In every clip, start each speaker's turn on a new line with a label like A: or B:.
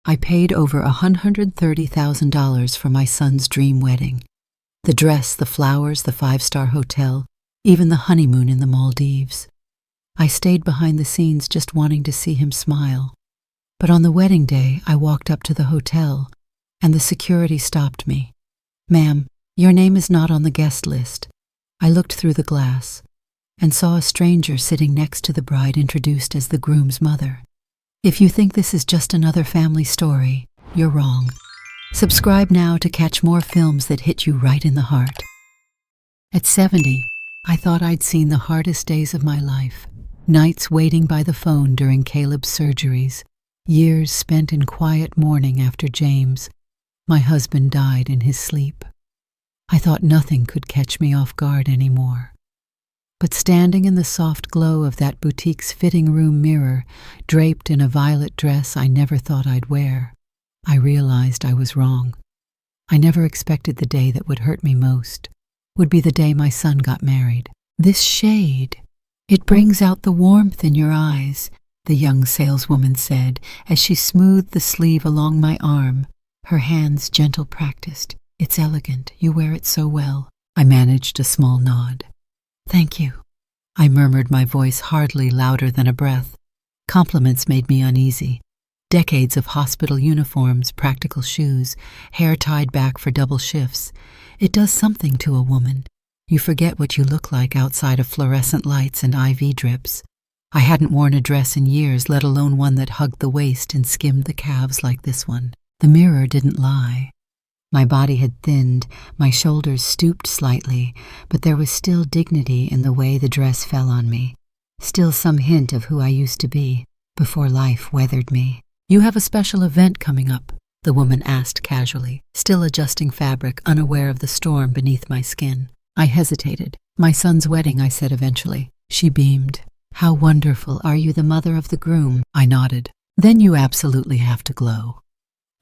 A: I paid over $130,000 for my son's dream wedding. The dress, the flowers, the five-star hotel, even the honeymoon in the Maldives. I stayed behind the scenes just wanting to see him smile. But on the wedding day, I walked up to the hotel, and the security stopped me. "Ma'am, your name is not on the guest list." I looked through the glass and saw a stranger sitting next to the bride introduced as the groom's mother. If you think this is just another family story, you're wrong. Subscribe now to catch more films that hit you right in the heart. At 70, I thought I'd seen the hardest days of my life. Nights waiting by the phone during Caleb's surgeries. Years spent in quiet mourning after James, my husband, died in his sleep. I thought nothing could catch me off guard anymore. But standing in the soft glow of that boutique's fitting room mirror, draped in a violet dress I never thought I'd wear, I realized I was wrong. I never expected the day that would hurt me most would be the day my son got married. "This shade, it brings out the warmth in your eyes," the young saleswoman said as she smoothed the sleeve along my arm, her hands gentle practiced. "It's elegant. You wear it so well." I managed a small nod. "Thank you," I murmured, my voice hardly louder than a breath. Compliments made me uneasy. Decades of hospital uniforms, practical shoes, hair tied back for double shifts. It does something to a woman. You forget what you look like outside of fluorescent lights and IV drips. I hadn't worn a dress in years, let alone one that hugged the waist and skimmed the calves like this one. The mirror didn't lie. My body had thinned, my shoulders stooped slightly, but there was still dignity in the way the dress fell on me. Still some hint of who I used to be before life weathered me. "You have a special event coming up?" the woman asked casually, still adjusting fabric, unaware of the storm beneath my skin. I hesitated. "My son's wedding," I said eventually. She beamed. "How wonderful. Are you the mother of the groom?" I nodded. "Then you absolutely have to glow."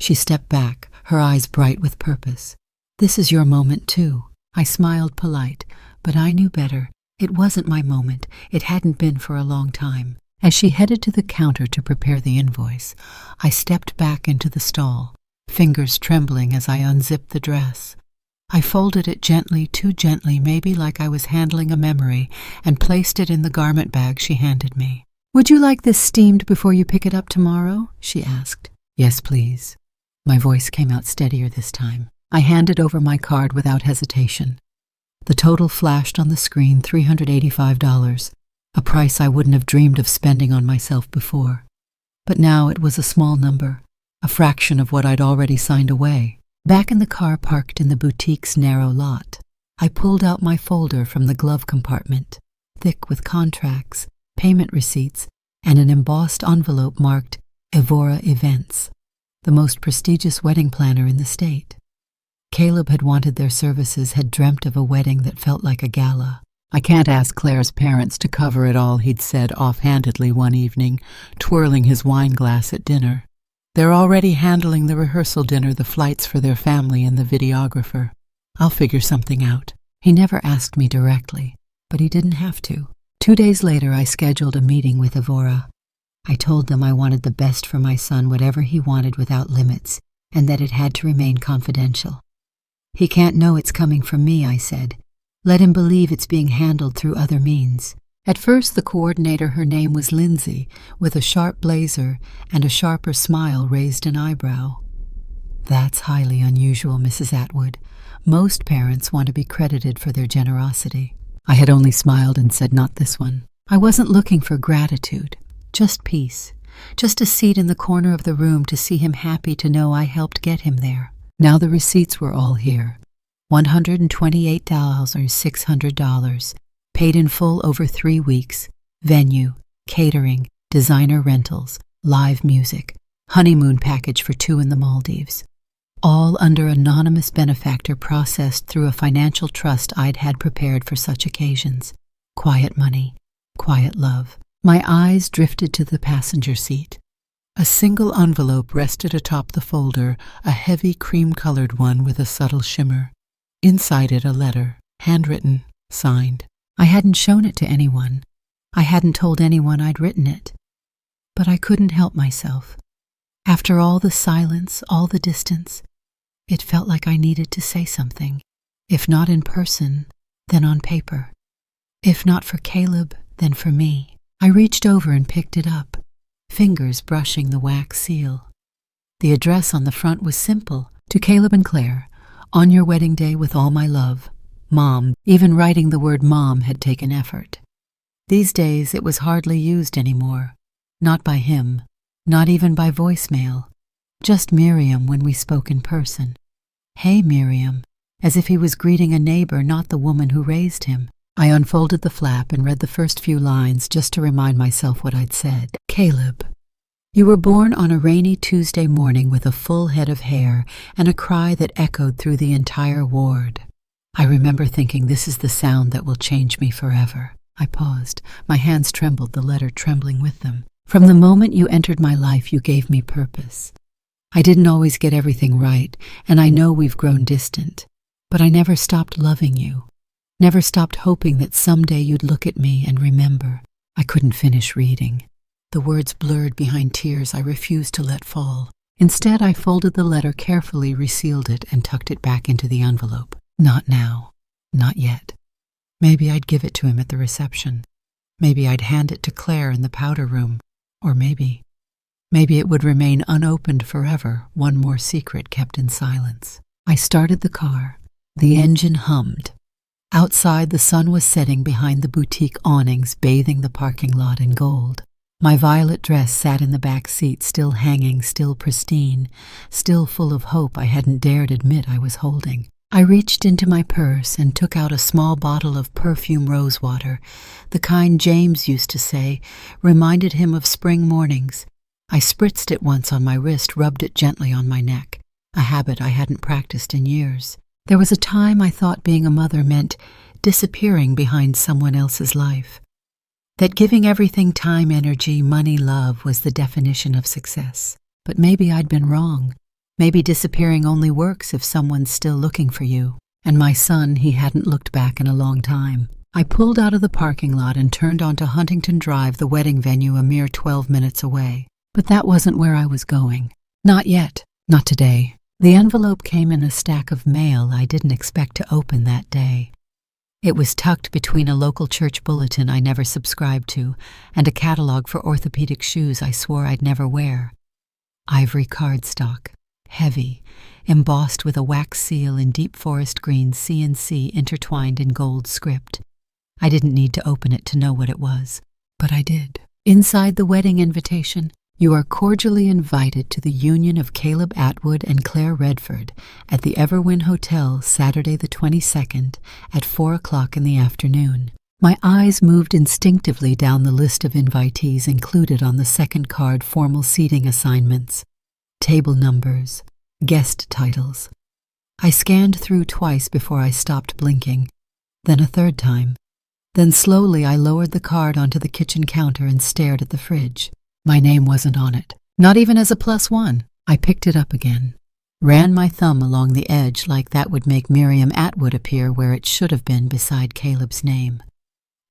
A: She stepped back, her eyes bright with purpose. "This is your moment, too." I smiled polite, but I knew better. It wasn't my moment. It hadn't been for a long time. As she headed to the counter to prepare the invoice, I stepped back into the stall, fingers trembling as I unzipped the dress. I folded it gently, too gently, maybe like I was handling a memory, and placed it in the garment bag she handed me. "Would you like this steamed before you pick it up tomorrow?" she asked. "Yes, please." My voice came out steadier this time. I handed over my card without hesitation. The total flashed on the screen, $385, a price I wouldn't have dreamed of spending on myself before. But now it was a small number, a fraction of what I'd already signed away. Back in the car parked in the boutique's narrow lot, I pulled out my folder from the glove compartment, thick with contracts, payment receipts, and an embossed envelope marked Evora Events, the most prestigious wedding planner in the state. Caleb had wanted their services, had dreamt of a wedding that felt like a gala. "I can't ask Claire's parents to cover it all," he'd said offhandedly one evening, twirling his wine glass at dinner. "They're already handling the rehearsal dinner, the flights for their family, and the videographer. I'll figure something out." He never asked me directly, but he didn't have to. 2 days later, I scheduled a meeting with Evora. I told them I wanted the best for my son, whatever he wanted without limits, and that it had to remain confidential. "He can't know it's coming from me," I said. "Let him believe it's being handled through other means." At first, the coordinator, her name was Lindsay, with a sharp blazer and a sharper smile, raised an eyebrow. "That's highly unusual, Mrs. Atwood. Most parents want to be credited for their generosity." I had only smiled and said, "Not this one." I wasn't looking for gratitude, just peace, just a seat in the corner of the room to see him happy to know I helped get him there. Now the receipts were all here. $128,600, paid in full over 3 weeks, venue, catering, designer rentals, live music, honeymoon package for 2 in the Maldives. All under anonymous benefactor, processed through a financial trust I'd had prepared for such occasions. Quiet money, quiet love. My eyes drifted to the passenger seat. A single envelope rested atop the folder, a heavy cream-colored one with a subtle shimmer. Inside it a letter, handwritten, signed. I hadn't shown it to anyone. I hadn't told anyone I'd written it. But I couldn't help myself. After all the silence, all the distance, it felt like I needed to say something. If not in person, then on paper. If not for Caleb, then for me. I reached over and picked it up, fingers brushing the wax seal. The address on the front was simple. To Caleb and Claire, on your wedding day with all my love. Mom. Even writing the word mom had taken effort. These days it was hardly used anymore. Not by him, not even by voicemail. Just Miriam when we spoke in person. Hey, Miriam, as if he was greeting a neighbor, not the woman who raised him. I unfolded the flap and read the first few lines just to remind myself what I'd said. Caleb, you were born on a rainy Tuesday morning with a full head of hair and a cry that echoed through the entire ward. I remember thinking, this is the sound that will change me forever. I paused. My hands trembled, the letter trembling with them. From the moment you entered my life, you gave me purpose. I didn't always get everything right, and I know we've grown distant, but I never stopped loving you. Never stopped hoping that someday you'd look at me and remember. I couldn't finish reading. The words blurred behind tears I refused to let fall. Instead, I folded the letter carefully, resealed it, and tucked it back into the envelope. Not now. Not yet. Maybe I'd give it to him at the reception. Maybe I'd hand it to Claire in the powder room. Or maybe it would remain unopened forever, one more secret kept in silence. I started the car. The engine hummed. Outside, the sun was setting behind the boutique awnings, bathing the parking lot in gold. My violet dress sat in the back seat, still hanging, still pristine, still full of hope I hadn't dared admit I was holding. I reached into my purse and took out a small bottle of perfume rose water, the kind James used to say reminded him of spring mornings. I spritzed it once on my wrist, rubbed it gently on my neck, a habit I hadn't practiced in years. There was a time I thought being a mother meant disappearing behind someone else's life. That giving everything time, energy, money, love was the definition of success. But maybe I'd been wrong. Maybe disappearing only works if someone's still looking for you. And my son, he hadn't looked back in a long time. I pulled out of the parking lot and turned onto Huntington Drive, the wedding venue a mere 12 minutes away. But that wasn't where I was going. Not yet. Not today. The envelope came in a stack of mail I didn't expect to open that day. It was tucked between a local church bulletin I never subscribed to and a catalog for orthopedic shoes I swore I'd never wear. Ivory cardstock, heavy, embossed with a wax seal in deep forest green CNC intertwined in gold script. I didn't need to open it to know what it was, but I did. Inside the wedding invitation, you are cordially invited to the union of Caleb Atwood and Claire Redford at the Everwin Hotel Saturday the 22nd at 4 o'clock in the afternoon. My eyes moved instinctively down the list of invitees included on the second card, formal seating assignments, table numbers, guest titles. I scanned through twice before I stopped blinking, then a third time. Then slowly I lowered the card onto the kitchen counter and stared at the fridge. My name wasn't on it, not even as a +1. I picked it up again, ran my thumb along the edge like that would make Miriam Atwood appear where it should have been beside Caleb's name,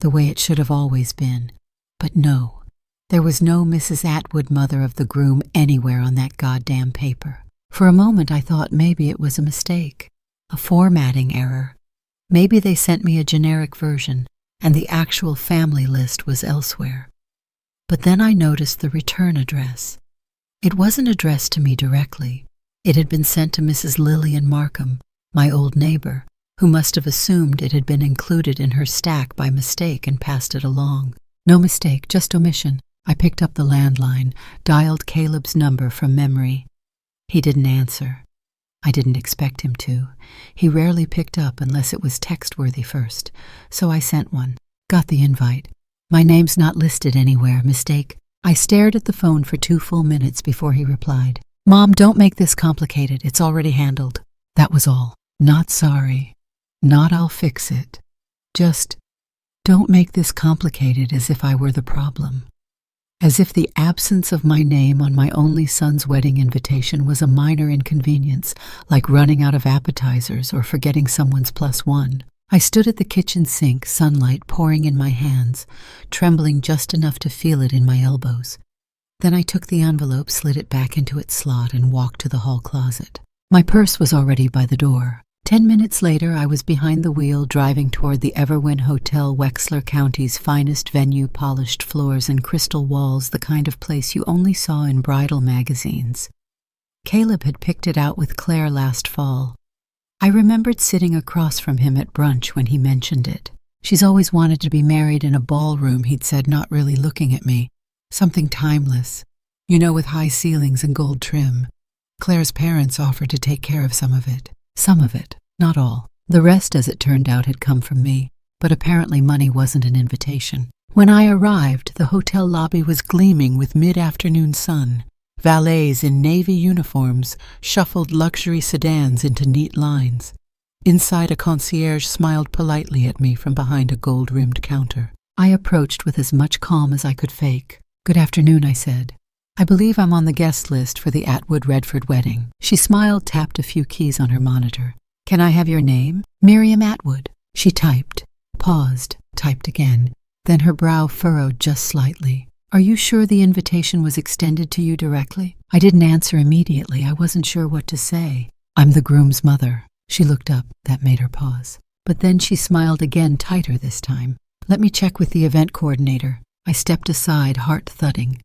A: the way it should have always been. But no, there was no Mrs. Atwood, mother of the groom, anywhere on that goddamn paper. For a moment I thought maybe it was a mistake, a formatting error. Maybe they sent me a generic version and the actual family list was elsewhere. But then I noticed the return address. It wasn't addressed to me directly. It had been sent to Mrs. Lillian Markham, my old neighbor, who must have assumed it had been included in her stack by mistake and passed it along. No mistake, just omission. I picked up the landline, dialed Caleb's number from memory. He didn't answer. I didn't expect him to. He rarely picked up unless it was text-worthy first, so I sent one. Got the invite. My name's not listed anywhere, mistake. I stared at the phone for 2 full minutes before he replied. Mom, don't make this complicated. It's already handled. That was all. Not sorry. Not I'll fix it. Just don't make this complicated, as if I were the problem. As if the absence of my name on my only son's wedding invitation was a minor inconvenience, like running out of appetizers or forgetting someone's +1. I stood at the kitchen sink, sunlight pouring in my hands, trembling just enough to feel it in my elbows. Then I took the envelope, slid it back into its slot, and walked to the hall closet. My purse was already by the door. 10 minutes later, I was behind the wheel, driving toward the Everwin Hotel, Wexler County's finest venue, polished floors and crystal walls, the kind of place you only saw in bridal magazines. Caleb had picked it out with Claire last fall. I remembered sitting across from him at brunch when he mentioned it. She's always wanted to be married in a ballroom, he'd said, not really looking at me. Something timeless, with high ceilings and gold trim. Claire's parents offered to take care of some of it. Some of it, not all. The rest, as it turned out, had come from me, but apparently money wasn't an invitation. When I arrived, the hotel lobby was gleaming with mid-afternoon sun. Valets in navy uniforms shuffled luxury sedans into neat lines. Inside, a concierge smiled politely at me from behind a gold-rimmed counter. I approached with as much calm as I could fake. "Good afternoon," I said. "I believe I'm on the guest list for the Atwood-Redford wedding." She smiled, tapped a few keys on her monitor. "Can I have your name?" "Miriam Atwood." She typed, paused, typed again. Then her brow furrowed just slightly. "Are you sure the invitation was extended to you directly?" I didn't answer immediately. I wasn't sure what to say. "I'm the groom's mother." She looked up. That made her pause. But then she smiled again, tighter this time. "Let me check with the event coordinator." I stepped aside, heart thudding.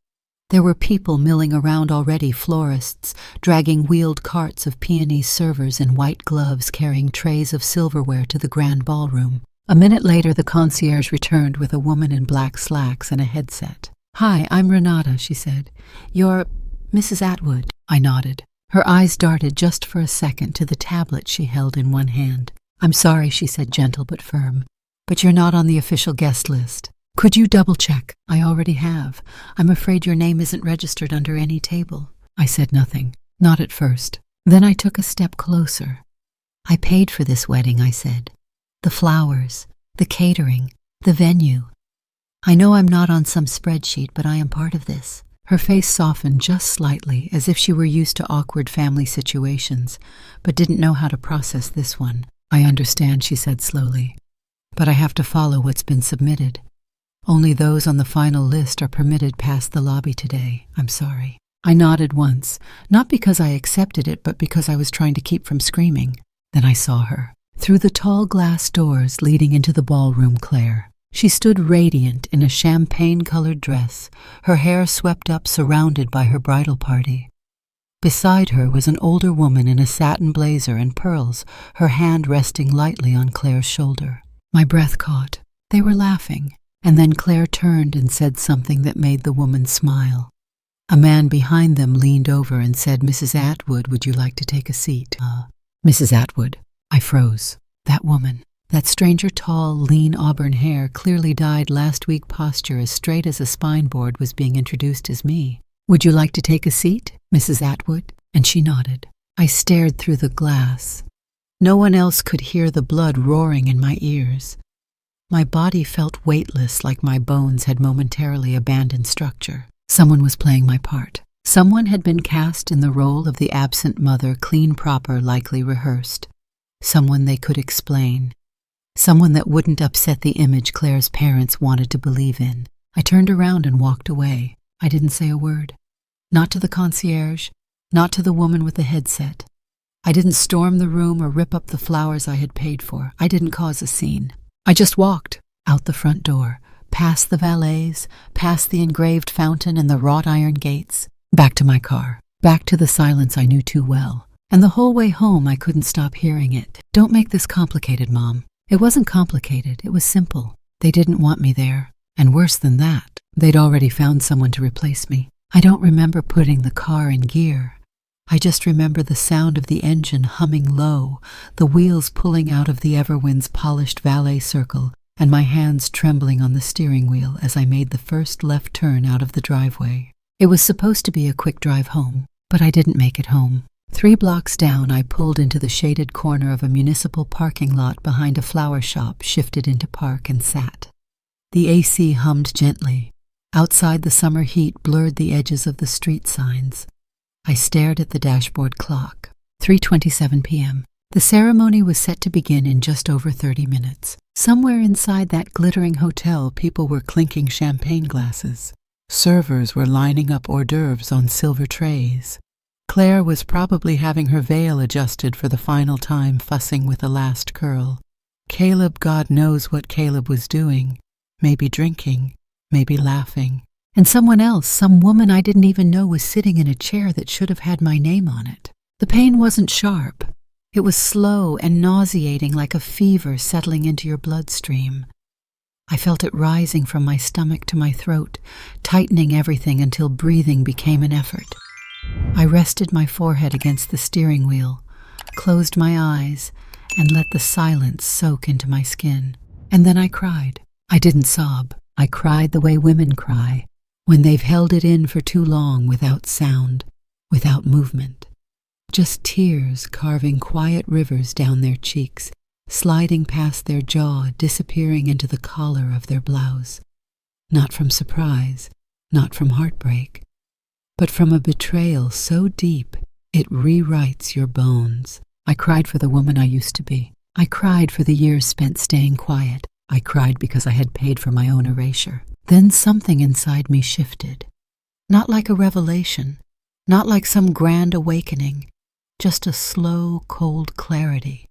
A: There were people milling around already, florists, dragging wheeled carts of peony servers in white gloves carrying trays of silverware to the grand ballroom. A minute later, the concierge returned with a woman in black slacks and a headset. "Hi, I'm Renata," she said. "You're Mrs. Atwood." I nodded. Her eyes darted just for a second to the tablet she held in one hand. "I'm sorry," she said, gentle but firm, "but you're not on the official guest list. Could you double-check?" "I already have. I'm afraid your name isn't registered under any table." I said nothing. Not at first. Then I took a step closer. "I paid for this wedding," I said. "The flowers, the catering, the venue. I know I'm not on some spreadsheet, but I am part of this." Her face softened just slightly, as if she were used to awkward family situations, but didn't know how to process this one. "I understand," she said slowly, "but I have to follow what's been submitted. Only those on the final list are permitted past the lobby today. I'm sorry." I nodded once, not because I accepted it, but because I was trying to keep from screaming. Then I saw her. Through the tall glass doors leading into the ballroom, Claire. She stood radiant in a champagne-colored dress, her hair swept up, surrounded by her bridal party. Beside her was an older woman in a satin blazer and pearls, her hand resting lightly on Claire's shoulder. My breath caught. They were laughing, and then Claire turned and said something that made the woman smile. A man behind them leaned over and said, "Mrs. Atwood, would you like to take a seat?" Mrs. Atwood. I froze. That woman. That stranger tall, lean auburn hair, clearly dyed last week, posture as straight as a spine board, was being introduced as me. "Would you like to take a seat, Mrs. Atwood?" And she nodded. I stared through the glass. No one else could hear the blood roaring in my ears. My body felt weightless, like my bones had momentarily abandoned structure. Someone was playing my part. Someone had been cast in the role of the absent mother, clean, proper, likely rehearsed. Someone they could explain. Someone that wouldn't upset the image Claire's parents wanted to believe in. I turned around and walked away. I didn't say a word. Not to the concierge, not to the woman with the headset. I didn't storm the room or rip up the flowers I had paid for. I didn't cause a scene. I just walked out the front door, past the valets, past the engraved fountain and the wrought iron gates, back to my car, back to the silence I knew too well. And the whole way home I couldn't stop hearing it. "Don't make this complicated, Mom." It wasn't complicated, it was simple. They didn't want me there. And worse than that, they'd already found someone to replace me. I don't remember putting the car in gear. I just remember the sound of the engine humming low, the wheels pulling out of the Everwin's polished valet circle, and my hands trembling on the steering wheel as I made the first left turn out of the driveway. It was supposed to be a quick drive home, but I didn't make it home. 3 blocks down, I pulled into the shaded corner of a municipal parking lot behind a flower shop, shifted into park, and sat. The AC hummed gently. Outside, the summer heat blurred the edges of the street signs. I stared at the dashboard clock. 3:27 p.m. The ceremony was set to begin in just over 30 minutes. Somewhere inside that glittering hotel, people were clinking champagne glasses. Servers were lining up hors d'oeuvres on silver trays. Claire was probably having her veil adjusted for the final time, fussing with the last curl. Caleb, God knows what Caleb was doing. Maybe drinking, maybe laughing. And someone else, some woman I didn't even know, was sitting in a chair that should have had my name on it. The pain wasn't sharp. It was slow and nauseating, like a fever settling into your bloodstream. I felt it rising from my stomach to my throat, tightening everything until breathing became an effort. I rested my forehead against the steering wheel, closed my eyes, and let the silence soak into my skin. And then I cried. I didn't sob. I cried the way women cry, when they've held it in for too long, without sound, without movement. Just tears carving quiet rivers down their cheeks, sliding past their jaw, disappearing into the collar of their blouse. Not from surprise, not from heartbreak, but from a betrayal so deep it rewrites your bones. I cried for the woman I used to be. I cried for the years spent staying quiet. I cried because I had paid for my own erasure. Then something inside me shifted. Not like a revelation, not like some grand awakening, just a slow, cold clarity.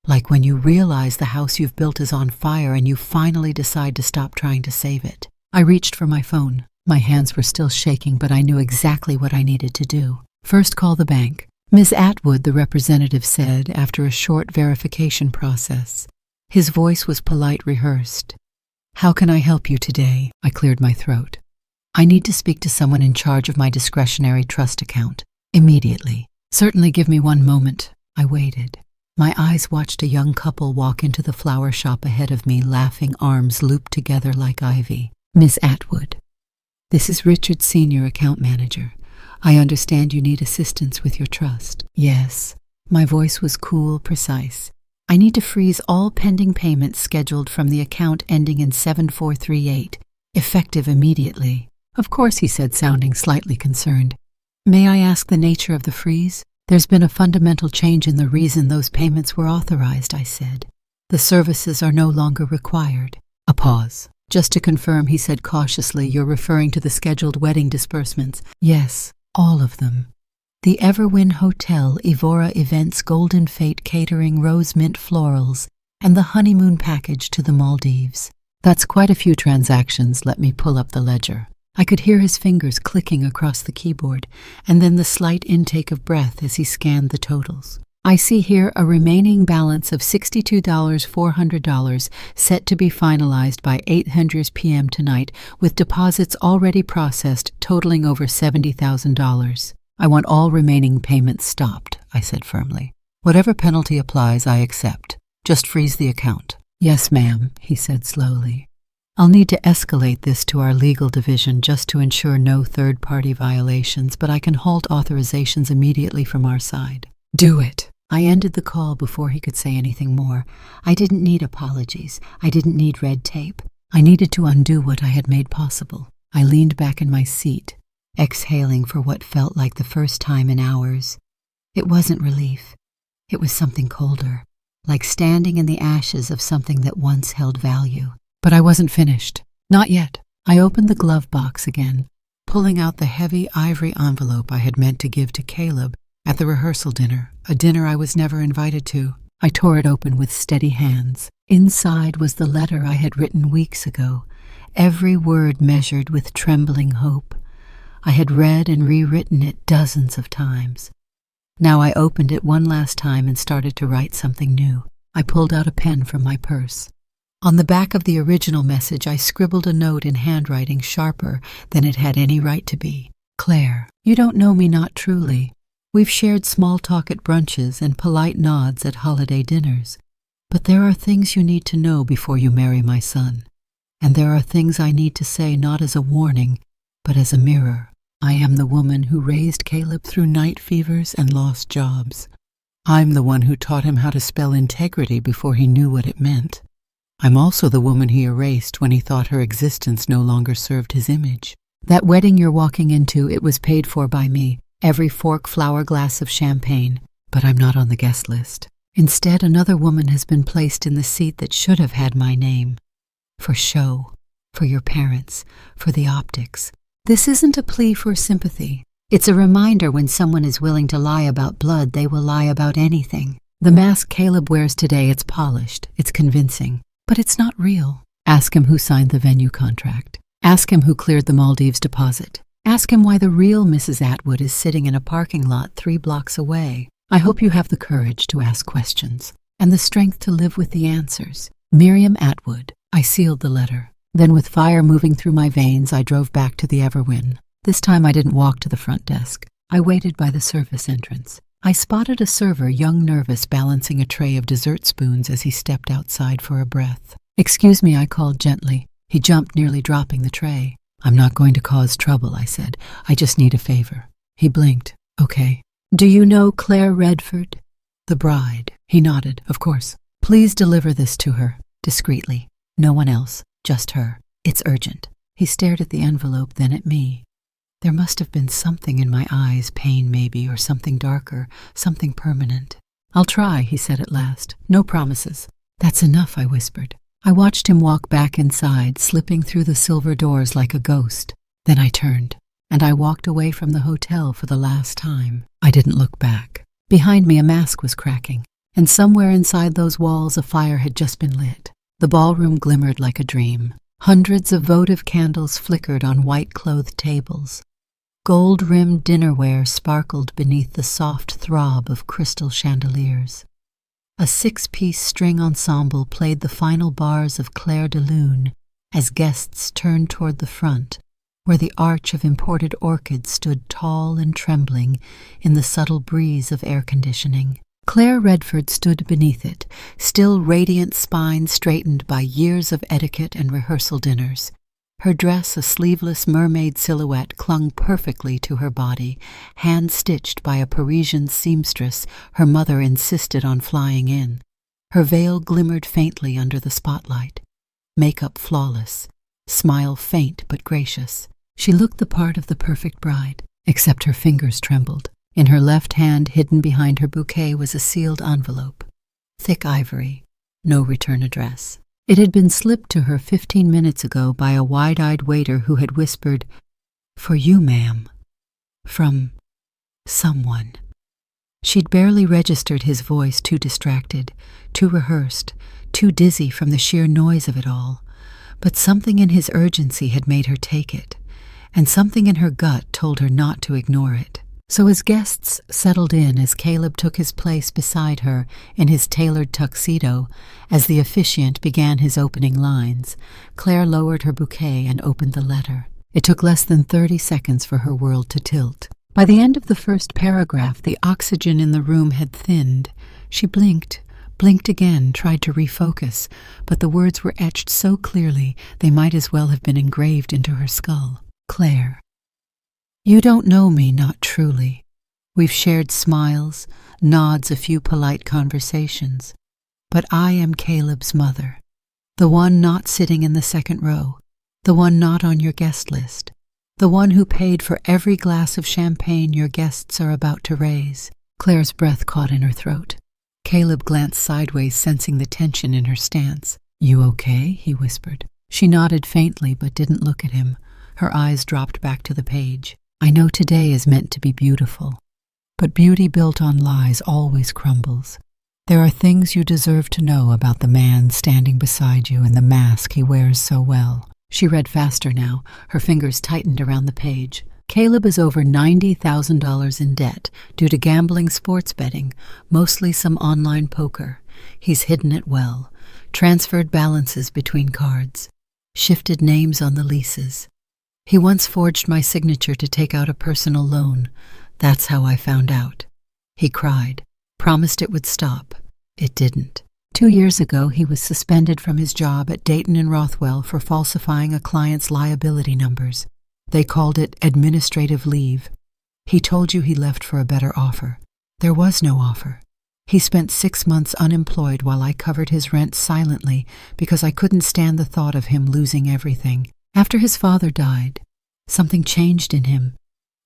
A: Like when you realize the house you've built is on fire and you finally decide to stop trying to save it. I reached for my phone. My hands were still shaking, but I knew exactly what I needed to do. First, call the bank. Ms. Atwood, the representative said, after a short verification process. His voice was polite, rehearsed. How can I help you today? I cleared my throat. I need to speak to someone in charge of my discretionary trust account. Immediately. Certainly, give me one moment. I waited. My eyes watched a young couple walk into the flower shop ahead of me, laughing, arms looped together like ivy. Miss Atwood. This is Richard, Senior Account Manager. I understand you need assistance with your trust. Yes. My voice was cool, precise. I need to freeze all pending payments scheduled from the account ending in 7438, effective immediately. Of course, he said, sounding slightly concerned. May I ask the nature of the freeze? There's been a fundamental change in the reason those payments were authorized, I said. The services are no longer required. A pause. Just to confirm, he said cautiously, you're referring to the scheduled wedding disbursements? Yes, all of them. The Everwin Hotel, Evora Events, Golden Fate Catering, Rose Mint Florals, and the honeymoon package to the Maldives. That's quite a few transactions. Let me pull up the ledger. I could hear his fingers clicking across the keyboard, and then the slight intake of breath as he scanned the totals. I see here a remaining balance of $62,400 set to be finalized by 8:00 p.m. tonight, with deposits already processed totaling over $70,000. I want all remaining payments stopped, I said firmly. Whatever penalty applies, I accept. Just freeze the account. Yes, ma'am, he said slowly. I'll need to escalate this to our legal division just to ensure no third-party violations, but I can halt authorizations immediately from our side. Do it. I ended the call before he could say anything more. I didn't need apologies. I didn't need red tape. I needed to undo what I had made possible. I leaned back in my seat, exhaling for what felt like the first time in hours. It wasn't relief. It was something colder, like standing in the ashes of something that once held value. But I wasn't finished. Not yet. I opened the glove box again, pulling out the heavy ivory envelope I had meant to give to Caleb at the rehearsal dinner, a dinner I was never invited to. I tore it open with steady hands. Inside was the letter I had written weeks ago, every word measured with trembling hope. I had read and rewritten it dozens of times. Now I opened it one last time and started to write something new. I pulled out a pen from my purse. On the back of the original message, I scribbled a note in handwriting sharper than it had any right to be. Claire, you don't know me, not truly. We've shared small talk at brunches and polite nods at holiday dinners. But there are things you need to know before you marry my son. And there are things I need to say not as a warning, but as a mirror. I am the woman who raised Caleb through night fevers and lost jobs. I'm the one who taught him how to spell integrity before he knew what it meant. I'm also the woman he erased when he thought her existence no longer served his image. That wedding you're walking into, it was paid for by me, every fork, flower, glass of champagne, but I'm not on the guest list. Instead, another woman has been placed in the seat that should have had my name. For show, for your parents, for the optics, This isn't a plea for sympathy. It's a reminder when someone is willing to lie about blood, they will lie about anything. The mask Caleb wears today, it's polished, it's convincing, but it's not real. Ask him who signed the venue contract. Ask him who cleared the Maldives deposit. Ask him why the real Mrs. Atwood is sitting in a parking lot 3 blocks away. I hope you have the courage to ask questions and the strength to live with the answers. Miriam Atwood. I sealed the letter. Then, with fire moving through my veins, I drove back to the Everwin. This time I didn't walk to the front desk. I waited by the service entrance. I spotted a server, young, nervous, balancing a tray of dessert spoons as he stepped outside for a breath. "Excuse me," I called gently. He jumped, nearly dropping the tray. "I'm not going to cause trouble," I said. "I just need a favor." He blinked. "Okay. Do you know Claire Redford?" "The bride." He nodded. "Of course. Please deliver this to her, discreetly. No one else. Just her. It's urgent." He stared at the envelope, then at me. There must have been something in my eyes, pain maybe, or something darker, something permanent. "I'll try," he said at last. "No promises." "That's enough," I whispered. I watched him walk back inside, slipping through the silver doors like a ghost. Then I turned, and I walked away from the hotel for the last time. I didn't look back. Behind me, a mask was cracking, and somewhere inside those walls a fire had just been lit. The ballroom glimmered like a dream. Hundreds of votive candles flickered on white-clothed tables. Gold-rimmed dinnerware sparkled beneath the soft throb of crystal chandeliers. A 6-piece string ensemble played the final bars of Clair de Lune as guests turned toward the front, where the arch of imported orchids stood tall and trembling in the subtle breeze of air conditioning. Claire Redford stood beneath it, still radiant spine straightened by years of etiquette and rehearsal dinners. Her dress, a sleeveless mermaid silhouette, clung perfectly to her body, hand-stitched by a Parisian seamstress her mother insisted on flying in. Her veil glimmered faintly under the spotlight. Makeup flawless, smile faint but gracious. She looked the part of the perfect bride, except her fingers trembled. In her left hand, hidden behind her bouquet, was a sealed envelope. Thick ivory, no return address. It had been slipped to her 15 minutes ago by a wide-eyed waiter who had whispered, "For you, ma'am." From someone. She'd barely registered his voice, too distracted, too rehearsed, too dizzy from the sheer noise of it all. But something in his urgency had made her take it, and something in her gut told her not to ignore it. So as guests settled in, as Caleb took his place beside her in his tailored tuxedo, as the officiant began his opening lines, Claire lowered her bouquet and opened the letter. It took less than 30 seconds for her world to tilt. By the end of the first paragraph, the oxygen in the room had thinned. She blinked again, tried to refocus, but the words were etched so clearly they might as well have been engraved into her skull. "Claire. You don't know me, not truly. We've shared smiles, nods, a few polite conversations. But I am Caleb's mother, the one not sitting in the second row, the one not on your guest list, the one who paid for every glass of champagne your guests are about to raise." Claire's breath caught in her throat. Caleb glanced sideways, sensing the tension in her stance. "You okay?" he whispered. She nodded faintly but didn't look at him. Her eyes dropped back to the page. "I know today is meant to be beautiful, but beauty built on lies always crumbles. There are things you deserve to know about the man standing beside you and the mask he wears so well." She read faster now, her fingers tightened around the page. "Caleb is over $90,000 in debt due to gambling, sports betting, mostly some online poker. He's hidden it well, transferred balances between cards, shifted names on the leases. He once forged my signature to take out a personal loan. That's how I found out." He cried, promised it would stop. It didn't. 2 years ago, he was suspended from his job at Dayton and Rothwell for falsifying a client's liability numbers. They called it administrative leave. He told you he left for a better offer. There was no offer. He spent 6 months unemployed while I covered his rent silently because I couldn't stand the thought of him losing everything. After his father died, something changed in him.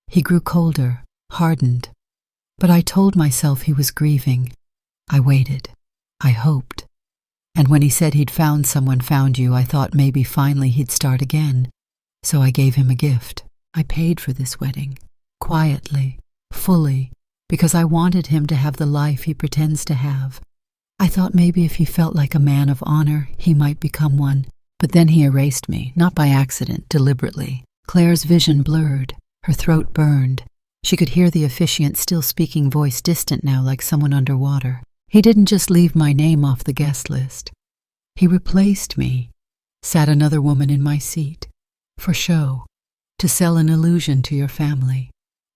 A: He grew colder, hardened. But I told myself he was grieving. I waited. I hoped. And when he said he'd found someone, found you, I thought maybe finally he'd start again. So I gave him a gift. I paid for this wedding, quietly, fully, because I wanted him to have the life he pretends to have. I thought maybe if he felt like a man of honor, he might become one. But then he erased me, not by accident, deliberately. Claire's vision blurred. Her throat burned. She could hear the officiant still speaking, voice distant now like someone underwater. He didn't just leave my name off the guest list. He replaced me. Sat another woman in my seat. For show. To sell an illusion to your family.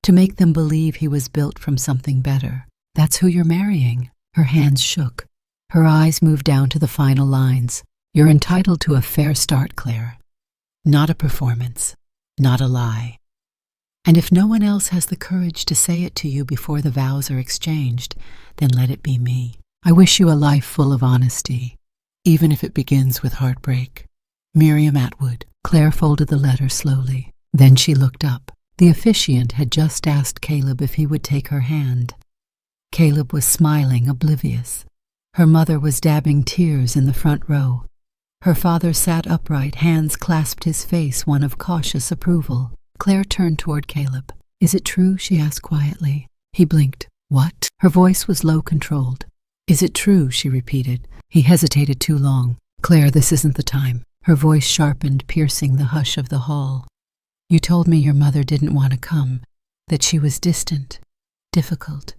A: To make them believe he was built from something better. That's who you're marrying. Her hands shook. Her eyes moved down to the final lines. You're entitled to a fair start, Claire. Not a performance. Not a lie. And if no one else has the courage to say it to you before the vows are exchanged, then let it be me. I wish you a life full of honesty, even if it begins with heartbreak. Miriam Atwood. Claire folded the letter slowly. Then she looked up. The officiant had just asked Caleb if he would take her hand. Caleb was smiling, oblivious. Her mother was dabbing tears in the front row. Her father sat upright, hands clasped his face, one of cautious approval. Claire turned toward Caleb. Is it true? She asked quietly. He blinked. What? Her voice was low, controlled. Is it true? She repeated. He hesitated too long. Claire, this isn't the time. Her voice sharpened, piercing the hush of the hall. You told me your mother didn't want to come, that she was distant, difficult.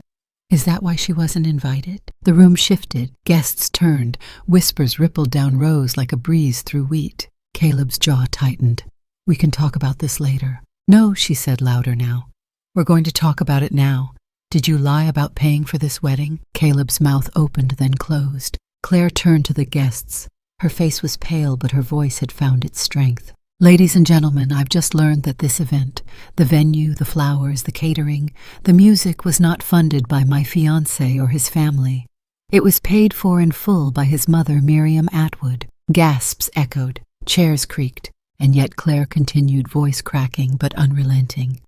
A: Is that why she wasn't invited? The room shifted, guests turned, whispers rippled down rows like a breeze through wheat. Caleb's jaw tightened. We can talk about this later. No, she said louder now. We're going to talk about it now. Did you lie about paying for this wedding? Caleb's mouth opened, then closed. Claire turned to the guests. Her face was pale, but her voice had found its strength. Ladies and gentlemen, I've just learned that this event, the venue, the flowers, the catering, the music was not funded by my fiancé or his family. It was paid for in full by his mother, Miriam Atwood. Gasps echoed, chairs creaked, and yet Claire continued, voice cracking but unrelenting.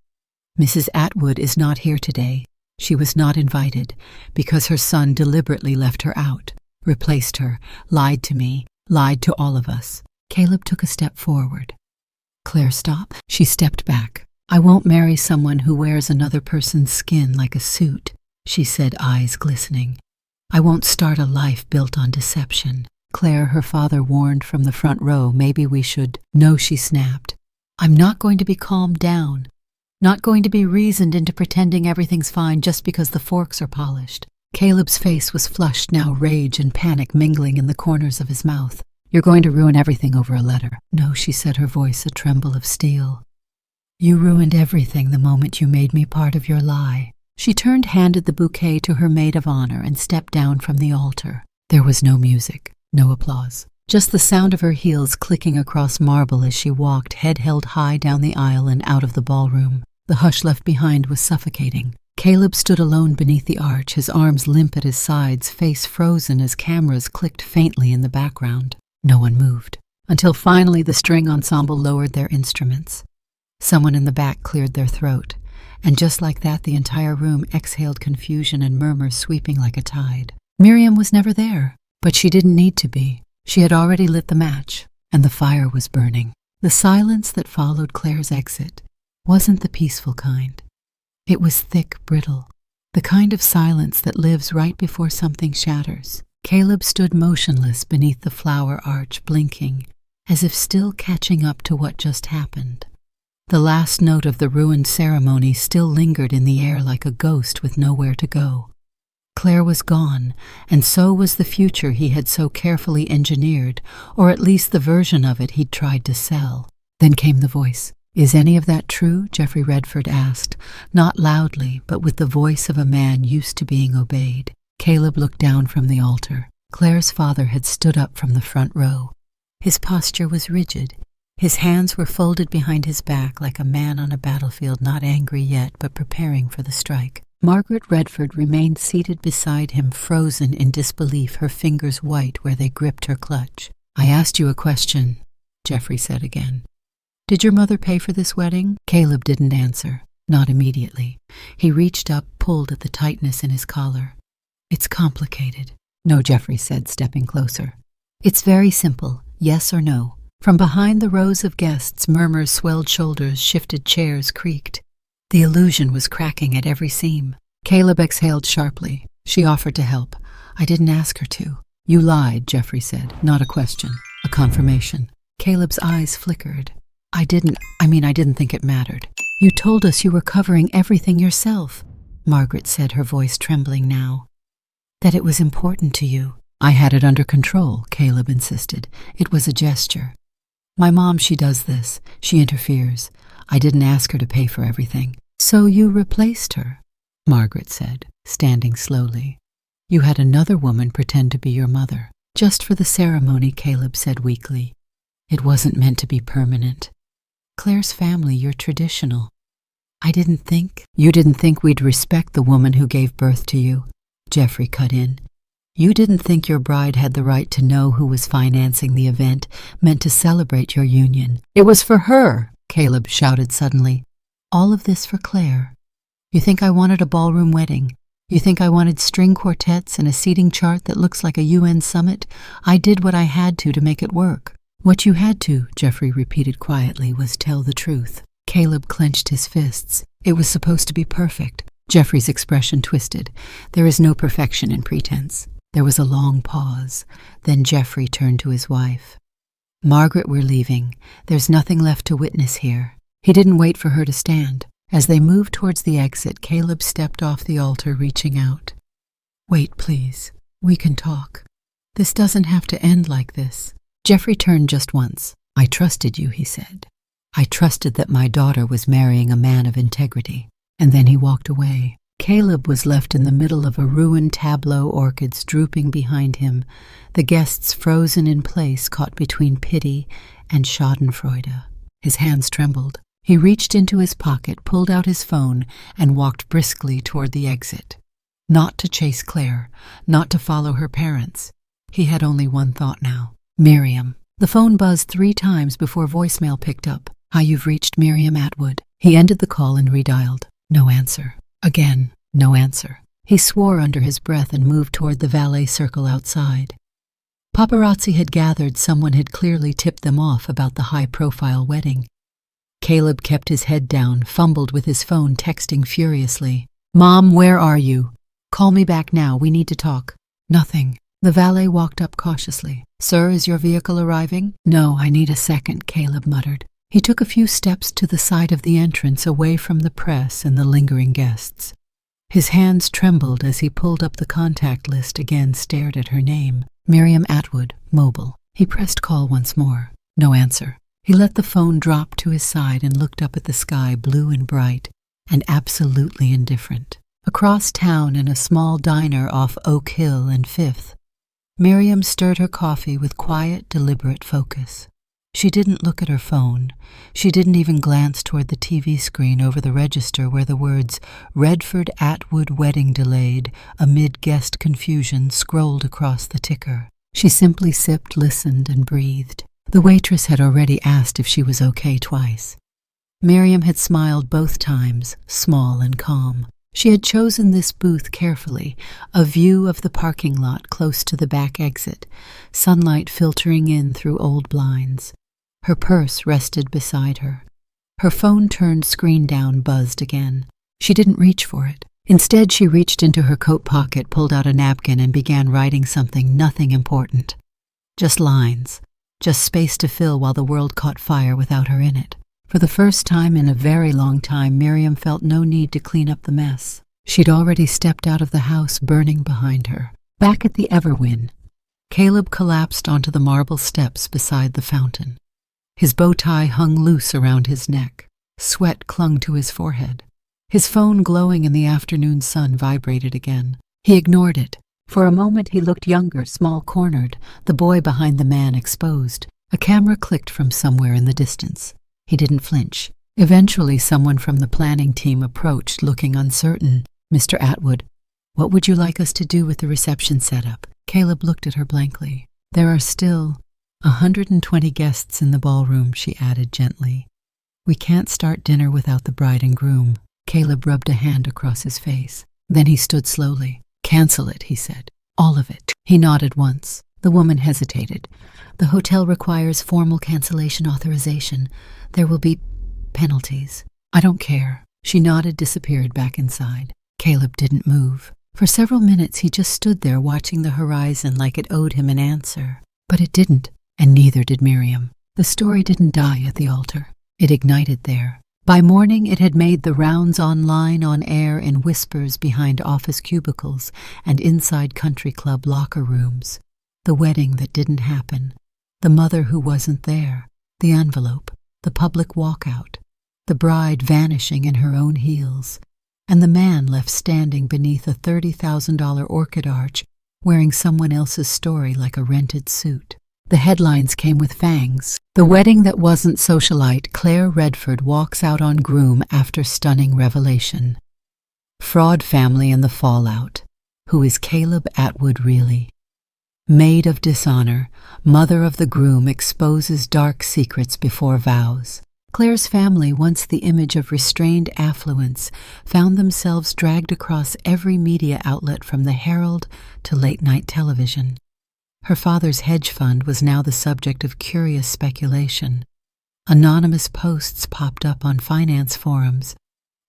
A: Mrs. Atwood is not here today. She was not invited because her son deliberately left her out, replaced her, lied to me, lied to all of us. Caleb took a step forward. Claire, stop. She stepped back. I won't marry someone who wears another person's skin like a suit, she said, eyes glistening. I won't start a life built on deception. Claire, her father warned from the front row, maybe we should. No, she snapped. I'm not going to be calmed down. Not going to be reasoned into pretending everything's fine just because the forks are polished. Caleb's face was flushed now, rage and panic mingling in the corners of his mouth. You're going to ruin everything over a letter. No, she said, her voice a tremble of steel. You ruined everything the moment you made me part of your lie. She turned, handed the bouquet to her maid of honor, and stepped down from the altar. There was no music, no applause. Just the sound of her heels clicking across marble as she walked, head held high down the aisle and out of the ballroom. The hush left behind was suffocating. Caleb stood alone beneath the arch, his arms limp at his sides, face frozen as cameras clicked faintly in the background. No one moved, until finally the string ensemble lowered their instruments. Someone in the back cleared their throat, and just like that the entire room exhaled confusion and murmurs sweeping like a tide. Miriam was never there, but she didn't need to be. She had already lit the match, and the fire was burning. The silence that followed Claire's exit wasn't the peaceful kind. It was thick, brittle, the kind of silence that lives right before something shatters. Caleb stood motionless beneath the flower arch, blinking, as if still catching up to what just happened. The last note of the ruined ceremony still lingered in the air like a ghost with nowhere to go. Claire was gone, and so was the future he had so carefully engineered, or at least the version of it he'd tried to sell. Then came the voice. Is any of that true? Geoffrey Redford asked, not loudly, but with the voice of a man used to being obeyed. Caleb looked down from the altar. Claire's father had stood up from the front row. His posture was rigid. His hands were folded behind his back like a man on a battlefield, not angry yet, but preparing for the strike. Margaret Redford remained seated beside him, frozen in disbelief, her fingers white where they gripped her clutch. I asked you a question, Geoffrey said again. Did your mother pay for this wedding? Caleb didn't answer, not immediately. He reached up, pulled at the tightness in his collar. It's complicated. No, Geoffrey said, stepping closer. It's very simple, yes or no. From behind the rows of guests, murmurs swelled shoulders, shifted chairs creaked. The illusion was cracking at every seam. Caleb exhaled sharply. She offered to help. I didn't ask her to. You lied, Jeffrey said. Not a question. A confirmation. Caleb's eyes flickered. I didn't think it mattered. You told us you were covering everything yourself, Margaret said, her voice trembling now. That it was important to you. I had it under control, Caleb insisted. It was a gesture. My mom, she does this. She interferes. I didn't ask her to pay for everything. So you replaced her, Margaret said, standing slowly. You had another woman pretend to be your mother. Just for the ceremony, Caleb said weakly. It wasn't meant to be permanent. Claire's family, you're traditional. You didn't think we'd respect the woman who gave birth to you, Jeffrey cut in. You didn't think your bride had the right to know who was financing the event meant to celebrate your union. It was for her, Caleb shouted suddenly. All of this for Claire. You think I wanted a ballroom wedding? You think I wanted string quartets and a seating chart that looks like a UN summit? I did what I had to make it work. What you had to, Jeffrey repeated quietly, was tell the truth. Caleb clenched his fists. It was supposed to be perfect. Jeffrey's expression twisted. There is no perfection in pretense. There was a long pause. Then Jeffrey turned to his wife. Margaret, we're leaving. There's nothing left to witness here. He didn't wait for her to stand. As they moved towards the exit, Caleb stepped off the altar, reaching out. Wait, please. We can talk. This doesn't have to end like this. Jeffrey turned just once. I trusted you, he said. I trusted that my daughter was marrying a man of integrity. And then he walked away. Caleb was left in the middle of a ruined tableau, orchids drooping behind him, the guests frozen in place, caught between pity and schadenfreude. His hands trembled. He reached into his pocket, pulled out his phone, and walked briskly toward the exit. Not to chase Claire, not to follow her parents. He had only one thought now. Miriam. The phone buzzed 3 times before voicemail picked up. Hi, you've reached Miriam Atwood. He ended the call and redialed. No answer. Again, no answer. He swore under his breath and moved toward the valet circle outside. Paparazzi had gathered. Someone had clearly tipped them off about the high-profile wedding. Caleb kept his head down, fumbled with his phone, texting furiously. Mom, where are you? Call me back now. We need to talk. Nothing. The valet walked up cautiously. Sir, is your vehicle arriving? No, I need a second, Caleb muttered. He took a few steps to the side of the entrance, away from the press and the lingering guests. His hands trembled as he pulled up the contact list, again stared at her name. Miriam Atwood, mobile. He pressed call once more. No answer. He let the phone drop to his side and looked up at the sky, blue and bright, and absolutely indifferent. Across town, in a small diner off Oak Hill and 5th, Miriam stirred her coffee with quiet, deliberate focus. She didn't look at her phone. She didn't even glance toward the TV screen over the register where the words Redford Atwood wedding delayed amid guest confusion scrolled across the ticker. She simply sipped, listened, and breathed. The waitress had already asked if she was okay twice. Miriam had smiled both times, small and calm. She had chosen this booth carefully, a view of the parking lot close to the back exit, sunlight filtering in through old blinds. Her purse rested beside her. Her phone, turned screen down, buzzed again. She didn't reach for it. Instead, she reached into her coat pocket, pulled out a napkin, and began writing something, nothing important. Just lines, just space to fill while the world caught fire without her in it. For the first time in a very long time, Miriam felt no need to clean up the mess. She'd already stepped out of the house, burning behind her. Back at the Everwin, Caleb collapsed onto the marble steps beside the fountain. His bow tie hung loose around his neck. Sweat clung to his forehead. His phone, glowing in the afternoon sun, vibrated again. He ignored it. For a moment he looked younger, small-cornered, the boy behind the man exposed. A camera clicked from somewhere in the distance. He didn't flinch. Eventually, someone from the planning team approached, looking uncertain. Mr. Atwood, what would you like us to do with the reception setup? Caleb looked at her blankly. There are still 120 guests in the ballroom, she added gently. We can't start dinner without the bride and groom. Caleb rubbed a hand across his face. Then he stood slowly. Cancel it, he said. All of it. He nodded once. The woman hesitated. The hotel requires formal cancellation authorization. There will be penalties. I don't care. She nodded, disappeared back inside. Caleb didn't move. For several minutes he just stood there watching the horizon like it owed him an answer. But it didn't, and neither did Miriam. The story didn't die at the altar. It ignited there. By morning it had made the rounds online, on air, in whispers behind office cubicles and inside country club locker rooms. The wedding that didn't happen. The mother who wasn't there. The envelope. The public walkout. The bride vanishing in her own heels. And the man left standing beneath a $30,000 orchid arch, wearing someone else's story like a rented suit. The headlines came with fangs. The wedding that wasn't socialite, Claire Redford walks out on groom after stunning revelation. Fraud family and the fallout. Who is Caleb Atwood really? Maid of dishonor, mother of the groom exposes dark secrets before vows. Claire's family, once the image of restrained affluence, found themselves dragged across every media outlet from the Herald to late-night television. Her father's hedge fund was now the subject of curious speculation. Anonymous posts popped up on finance forums.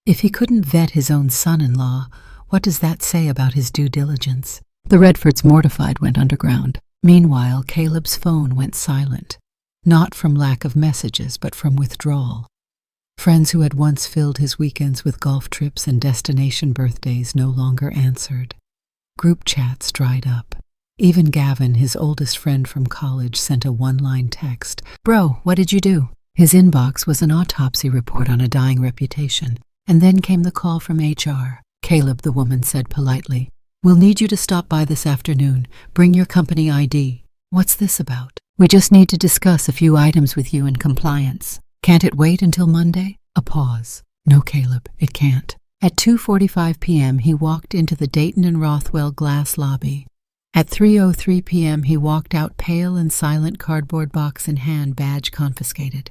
A: If he couldn't vet his own son-in-law, what does that say about his due diligence? The Redfords, mortified, went underground. Meanwhile, Caleb's phone went silent. Not from lack of messages, but from withdrawal. Friends who had once filled his weekends with golf trips and destination birthdays no longer answered. Group chats dried up. Even Gavin, his oldest friend from college, sent a one-line text. "Bro, what did you do?" His inbox was an autopsy report on a dying reputation. And then came the call from HR. "Caleb," the woman said politely, "we'll need you to stop by this afternoon. Bring your company ID." "What's this about?" "We just need to discuss a few items with you in compliance." "Can't it wait until Monday?" A pause. "No, Caleb, it can't." At 2:45 p.m. he walked into the Dayton and Rothwell glass lobby. At 3:03 p.m. he walked out, pale and silent, cardboard box in hand, badge confiscated.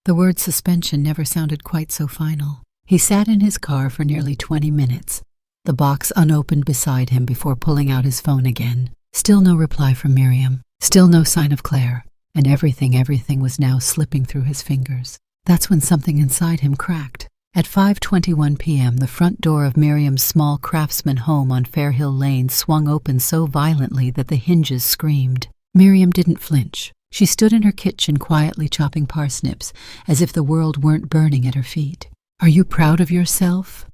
A: The word suspension never sounded quite so final. He sat in his car for nearly 20 minutes, the box unopened beside him, before pulling out his phone again. Still no reply from Miriam. Still no sign of Claire. And everything was now slipping through his fingers. That's when something inside him cracked. At 5:21 p.m., the front door of Miriam's small craftsman home on Fairhill Lane swung open so violently that the hinges screamed. Miriam didn't flinch. She stood in her kitchen quietly chopping parsnips, as if the world weren't burning at her feet. "Are you proud of yourself?"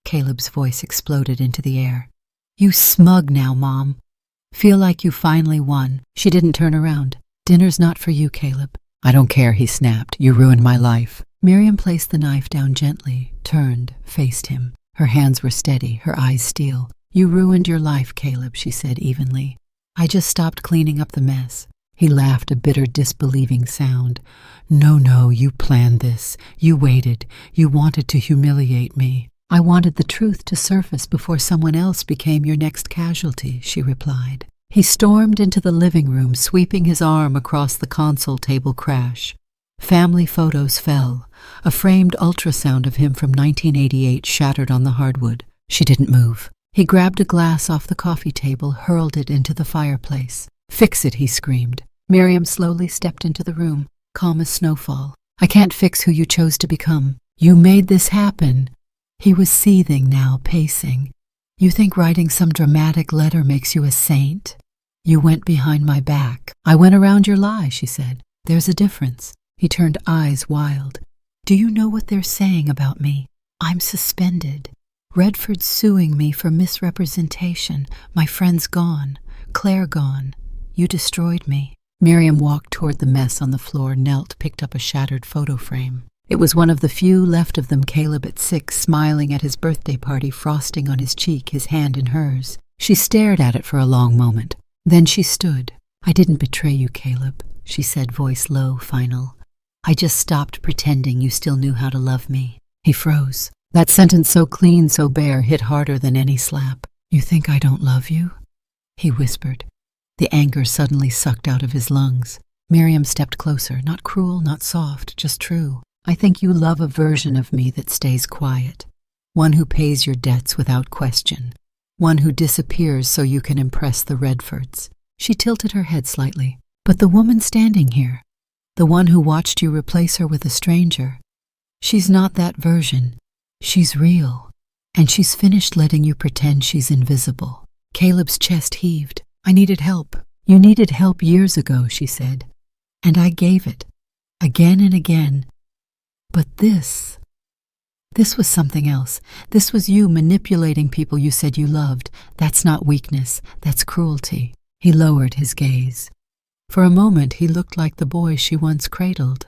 A: Caleb's voice exploded into the air. "You smug now, Mom. Feel like you finally won." She didn't turn around. "Dinner's not for you, Caleb." "I don't care," he snapped. "You ruined my life." Miriam placed the knife down gently, turned, faced him. Her hands were steady, her eyes steel. "You ruined your life, Caleb," she said evenly. "I just stopped cleaning up the mess." He laughed, a bitter, disbelieving sound. No, you planned this. You waited. You wanted to humiliate me." "I wanted the truth to surface before someone else became your next casualty," she replied. He stormed into the living room, sweeping his arm across the console table crash. Family photos fell. A framed ultrasound of him from 1988 shattered on the hardwood. She didn't move. He grabbed a glass off the coffee table, hurled it into the fireplace. "Fix it," he screamed. Miriam slowly stepped into the room, calm as snowfall. "I can't fix who you chose to become. You made this happen." He was seething now, pacing. "You think writing some dramatic letter makes you a saint? You went behind my back." "I went around your lie," she said. "There's a difference." He turned, eyes wild. "Do you know what they're saying about me? I'm suspended. Redford's suing me for misrepresentation. My friend's gone. Claire gone. You destroyed me." Miriam walked toward the mess on the floor, knelt, picked up a shattered photo frame. It was one of the few left of them, Caleb at 6, smiling at his birthday party, frosting on his cheek, his hand in hers. She stared at it for a long moment. Then she stood. "I didn't betray you, Caleb," she said, voice low, final. "I just stopped pretending you still knew how to love me." He froze. That sentence, so clean, so bare, hit harder than any slap. "You think I don't love you?" he whispered. The anger suddenly sucked out of his lungs. Miriam stepped closer, not cruel, not soft, just true. "I think you love a version of me that stays quiet. One who pays your debts without question. One who disappears so you can impress the Redfords. She tilted her head slightly. But the woman standing here, the one who watched you replace her with a stranger, she's not that version. She's real. And she's finished letting you pretend she's invisible. Caleb's chest heaved. I needed help. You needed help years ago, she said. And I gave it. Again and again. But this was something else. This was you manipulating people you said you loved. That's not weakness. That's cruelty. He lowered his gaze. For a moment he looked like the boy she once cradled.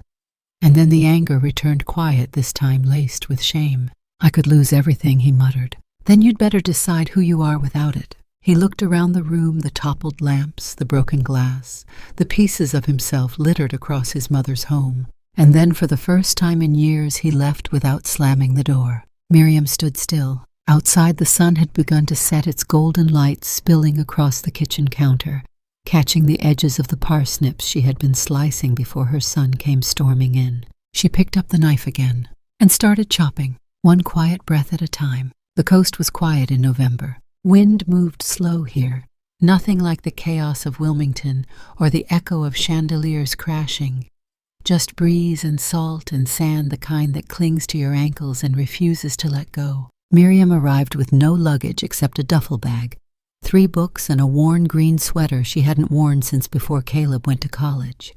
A: And then the anger returned quiet, this time laced with shame. I could lose everything, he muttered. Then you'd better decide who you are without it. He looked around the room, the toppled lamps, the broken glass, the pieces of himself littered across his mother's home. And then for the first time in years he left without slamming the door. Miriam stood still. Outside the sun had begun to set, its golden light spilling across the kitchen counter, catching the edges of the parsnips she had been slicing before her son came storming in. She picked up the knife again and started chopping, one quiet breath at a time. The coast was quiet in November. Wind moved slow here, nothing like the chaos of Wilmington or the echo of chandeliers crashing. Just breeze and salt and sand, the kind that clings to your ankles and refuses to let go. Miriam arrived with no luggage except a duffel bag, 3 books and a worn green sweater she hadn't worn since before Caleb went to college.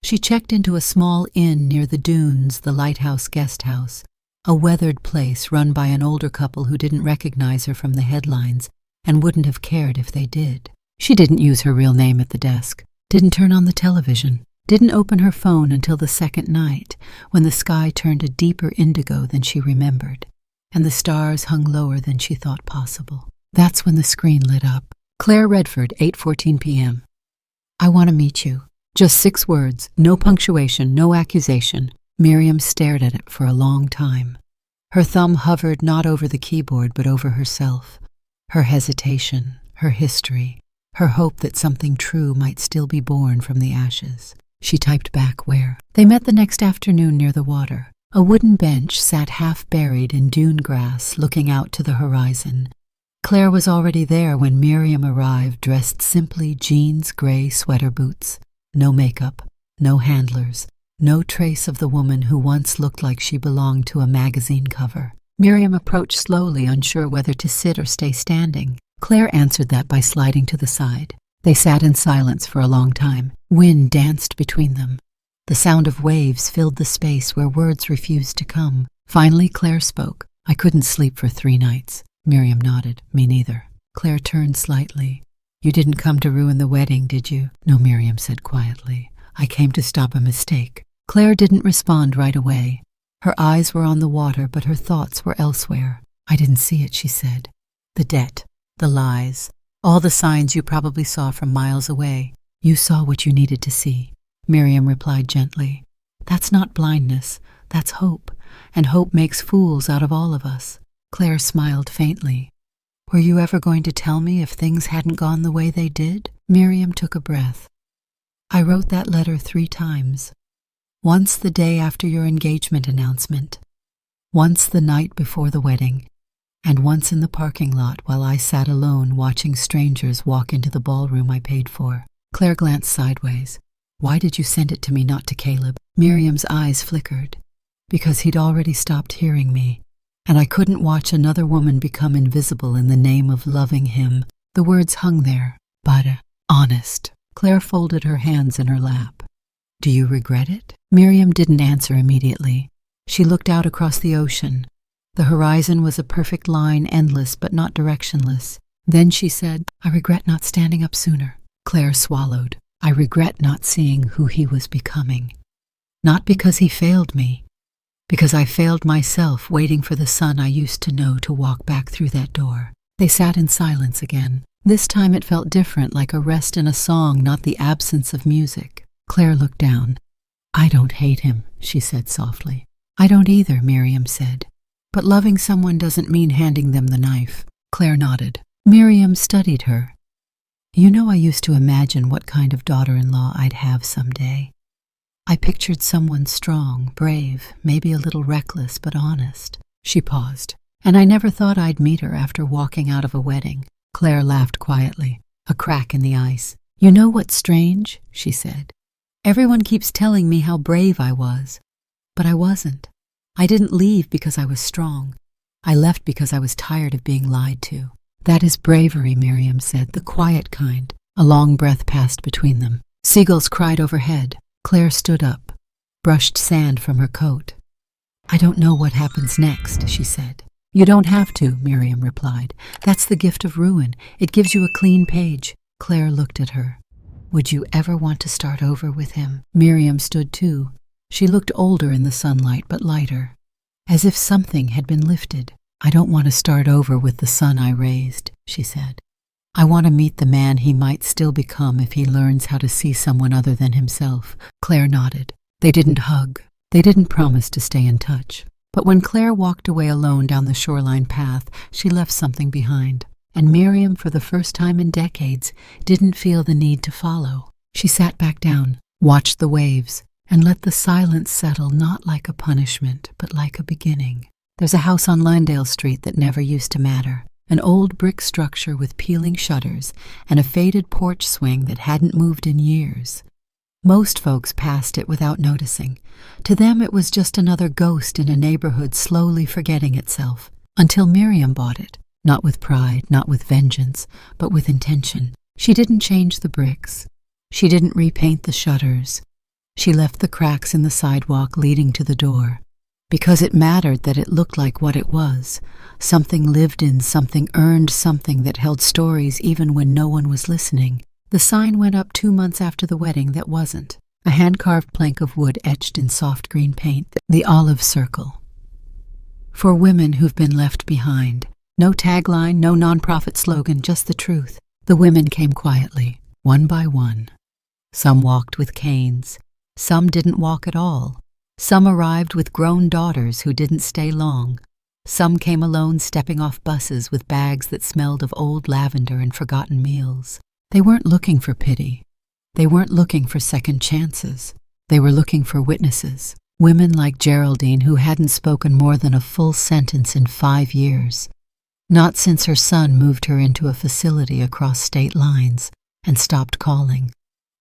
A: She checked into a small inn near the dunes, the Lighthouse Guest House, a weathered place run by an older couple who didn't recognize her from the headlines and wouldn't have cared if they did. She didn't use her real name at the desk, didn't turn on the television, didn't open her phone until the second night, when the sky turned a deeper indigo than she remembered, and the stars hung lower than she thought possible. That's when the screen lit up. Claire Redford, 8:14 p.m. I want to meet you. Just 6 words, no punctuation, no accusation. Miriam stared at it for a long time. Her thumb hovered not over the keyboard but over herself, her hesitation, her history, her hope that something true might still be born from the ashes. She typed back where. They met the next afternoon near the water. A wooden bench sat half buried in dune grass, looking out to the horizon. Claire was already there when Miriam arrived, dressed simply, jeans, gray sweater boots. No makeup, no handlers, no trace of the woman who once looked like she belonged to a magazine cover. Miriam approached slowly, unsure whether to sit or stay standing. Claire answered that by sliding to the side. They sat in silence for a long time. Wind danced between them. The sound of waves filled the space where words refused to come. Finally, Claire spoke. I couldn't sleep for 3 nights. Miriam nodded. Me neither. Claire turned slightly. You didn't come to ruin the wedding, did you? No, Miriam said quietly. I came to stop a mistake. Claire didn't respond right away. Her eyes were on the water, but her thoughts were elsewhere. I didn't see it, she said. The debt, the lies, all the signs you probably saw from miles away. You saw what you needed to see. Miriam replied gently. That's not blindness, that's hope, and hope makes fools out of all of us. Claire smiled faintly. Were you ever going to tell me if things hadn't gone the way they did? Miriam took a breath. I wrote that letter 3 times. Once the day after your engagement announcement, once the night before the wedding, and once in the parking lot while I sat alone watching strangers walk into the ballroom I paid for. Claire glanced sideways. Why did you send it to me, not to Caleb? Miriam's eyes flickered. Because he'd already stopped hearing me, and I couldn't watch another woman become invisible in the name of loving him. The words hung there, but honest. Claire folded her hands in her lap. Do you regret it? Miriam didn't answer immediately. She looked out across the ocean. The horizon was a perfect line, endless but not directionless. Then she said, I regret not standing up sooner. Claire swallowed. I regret not seeing who he was becoming. Not because he failed me, because I failed myself waiting for the son I used to know to walk back through that door. They sat in silence again. This time it felt different, like a rest in a song, not the absence of music. Claire looked down. I don't hate him, she said softly. I don't either, Miriam said. But loving someone doesn't mean handing them the knife. Claire nodded. Miriam studied her. You know, I used to imagine what kind of daughter-in-law I'd have someday. I pictured someone strong, brave, maybe a little reckless, but honest. She paused. And I never thought I'd meet her after walking out of a wedding. Claire laughed quietly. A crack in the ice. "You know what's strange?" she said. "Everyone keeps telling me how brave I was. But I wasn't. I didn't leave because I was strong. I left because I was tired of being lied to." "That is bravery," Miriam said, "the quiet kind." A long breath passed between them. Seagulls cried overhead. Claire stood up, brushed sand from her coat. "I don't know what happens next," she said. "You don't have to," Miriam replied. "That's the gift of ruin. It gives you a clean page." Claire looked at her. "Would you ever want to start over with him?" Miriam stood too. She looked older in the sunlight, but lighter, as if something had been lifted. "I don't want to start over with the son I raised," she said. "I want to meet the man he might still become if he learns how to see someone other than himself." Claire nodded. They didn't hug. They didn't promise to stay in touch. But when Claire walked away alone down the shoreline path, she left something behind. And Miriam, for the first time in decades, didn't feel the need to follow. She sat back down, watched the waves, and let the silence settle, not like a punishment, but like a beginning. There's a house on Landale Street that never used to matter. An old brick structure with peeling shutters and a faded porch swing that hadn't moved in years. Most folks passed it without noticing. To them it was just another ghost in a neighborhood slowly forgetting itself, until Miriam bought it, not with pride, not with vengeance, but with intention. She didn't change the bricks. She didn't repaint the shutters. She left the cracks in the sidewalk leading to the door, because it mattered that it looked like what it was. Something lived in, something earned, something that held stories even when no one was listening. The sign went up 2 months after the wedding that wasn't. A hand-carved plank of wood etched in soft green paint, the olive circle. For women who've been left behind. No tagline, no nonprofit slogan, just the truth. The women came quietly, one by one. Some walked with canes. Some didn't walk at all. Some arrived with grown daughters who didn't stay long. Some came alone, stepping off buses with bags that smelled of old lavender and forgotten meals. They weren't looking for pity. They weren't looking for second chances. They were looking for witnesses. Women like Geraldine who hadn't spoken more than a full sentence in 5 years. Not since her son moved her into a facility across state lines and stopped calling.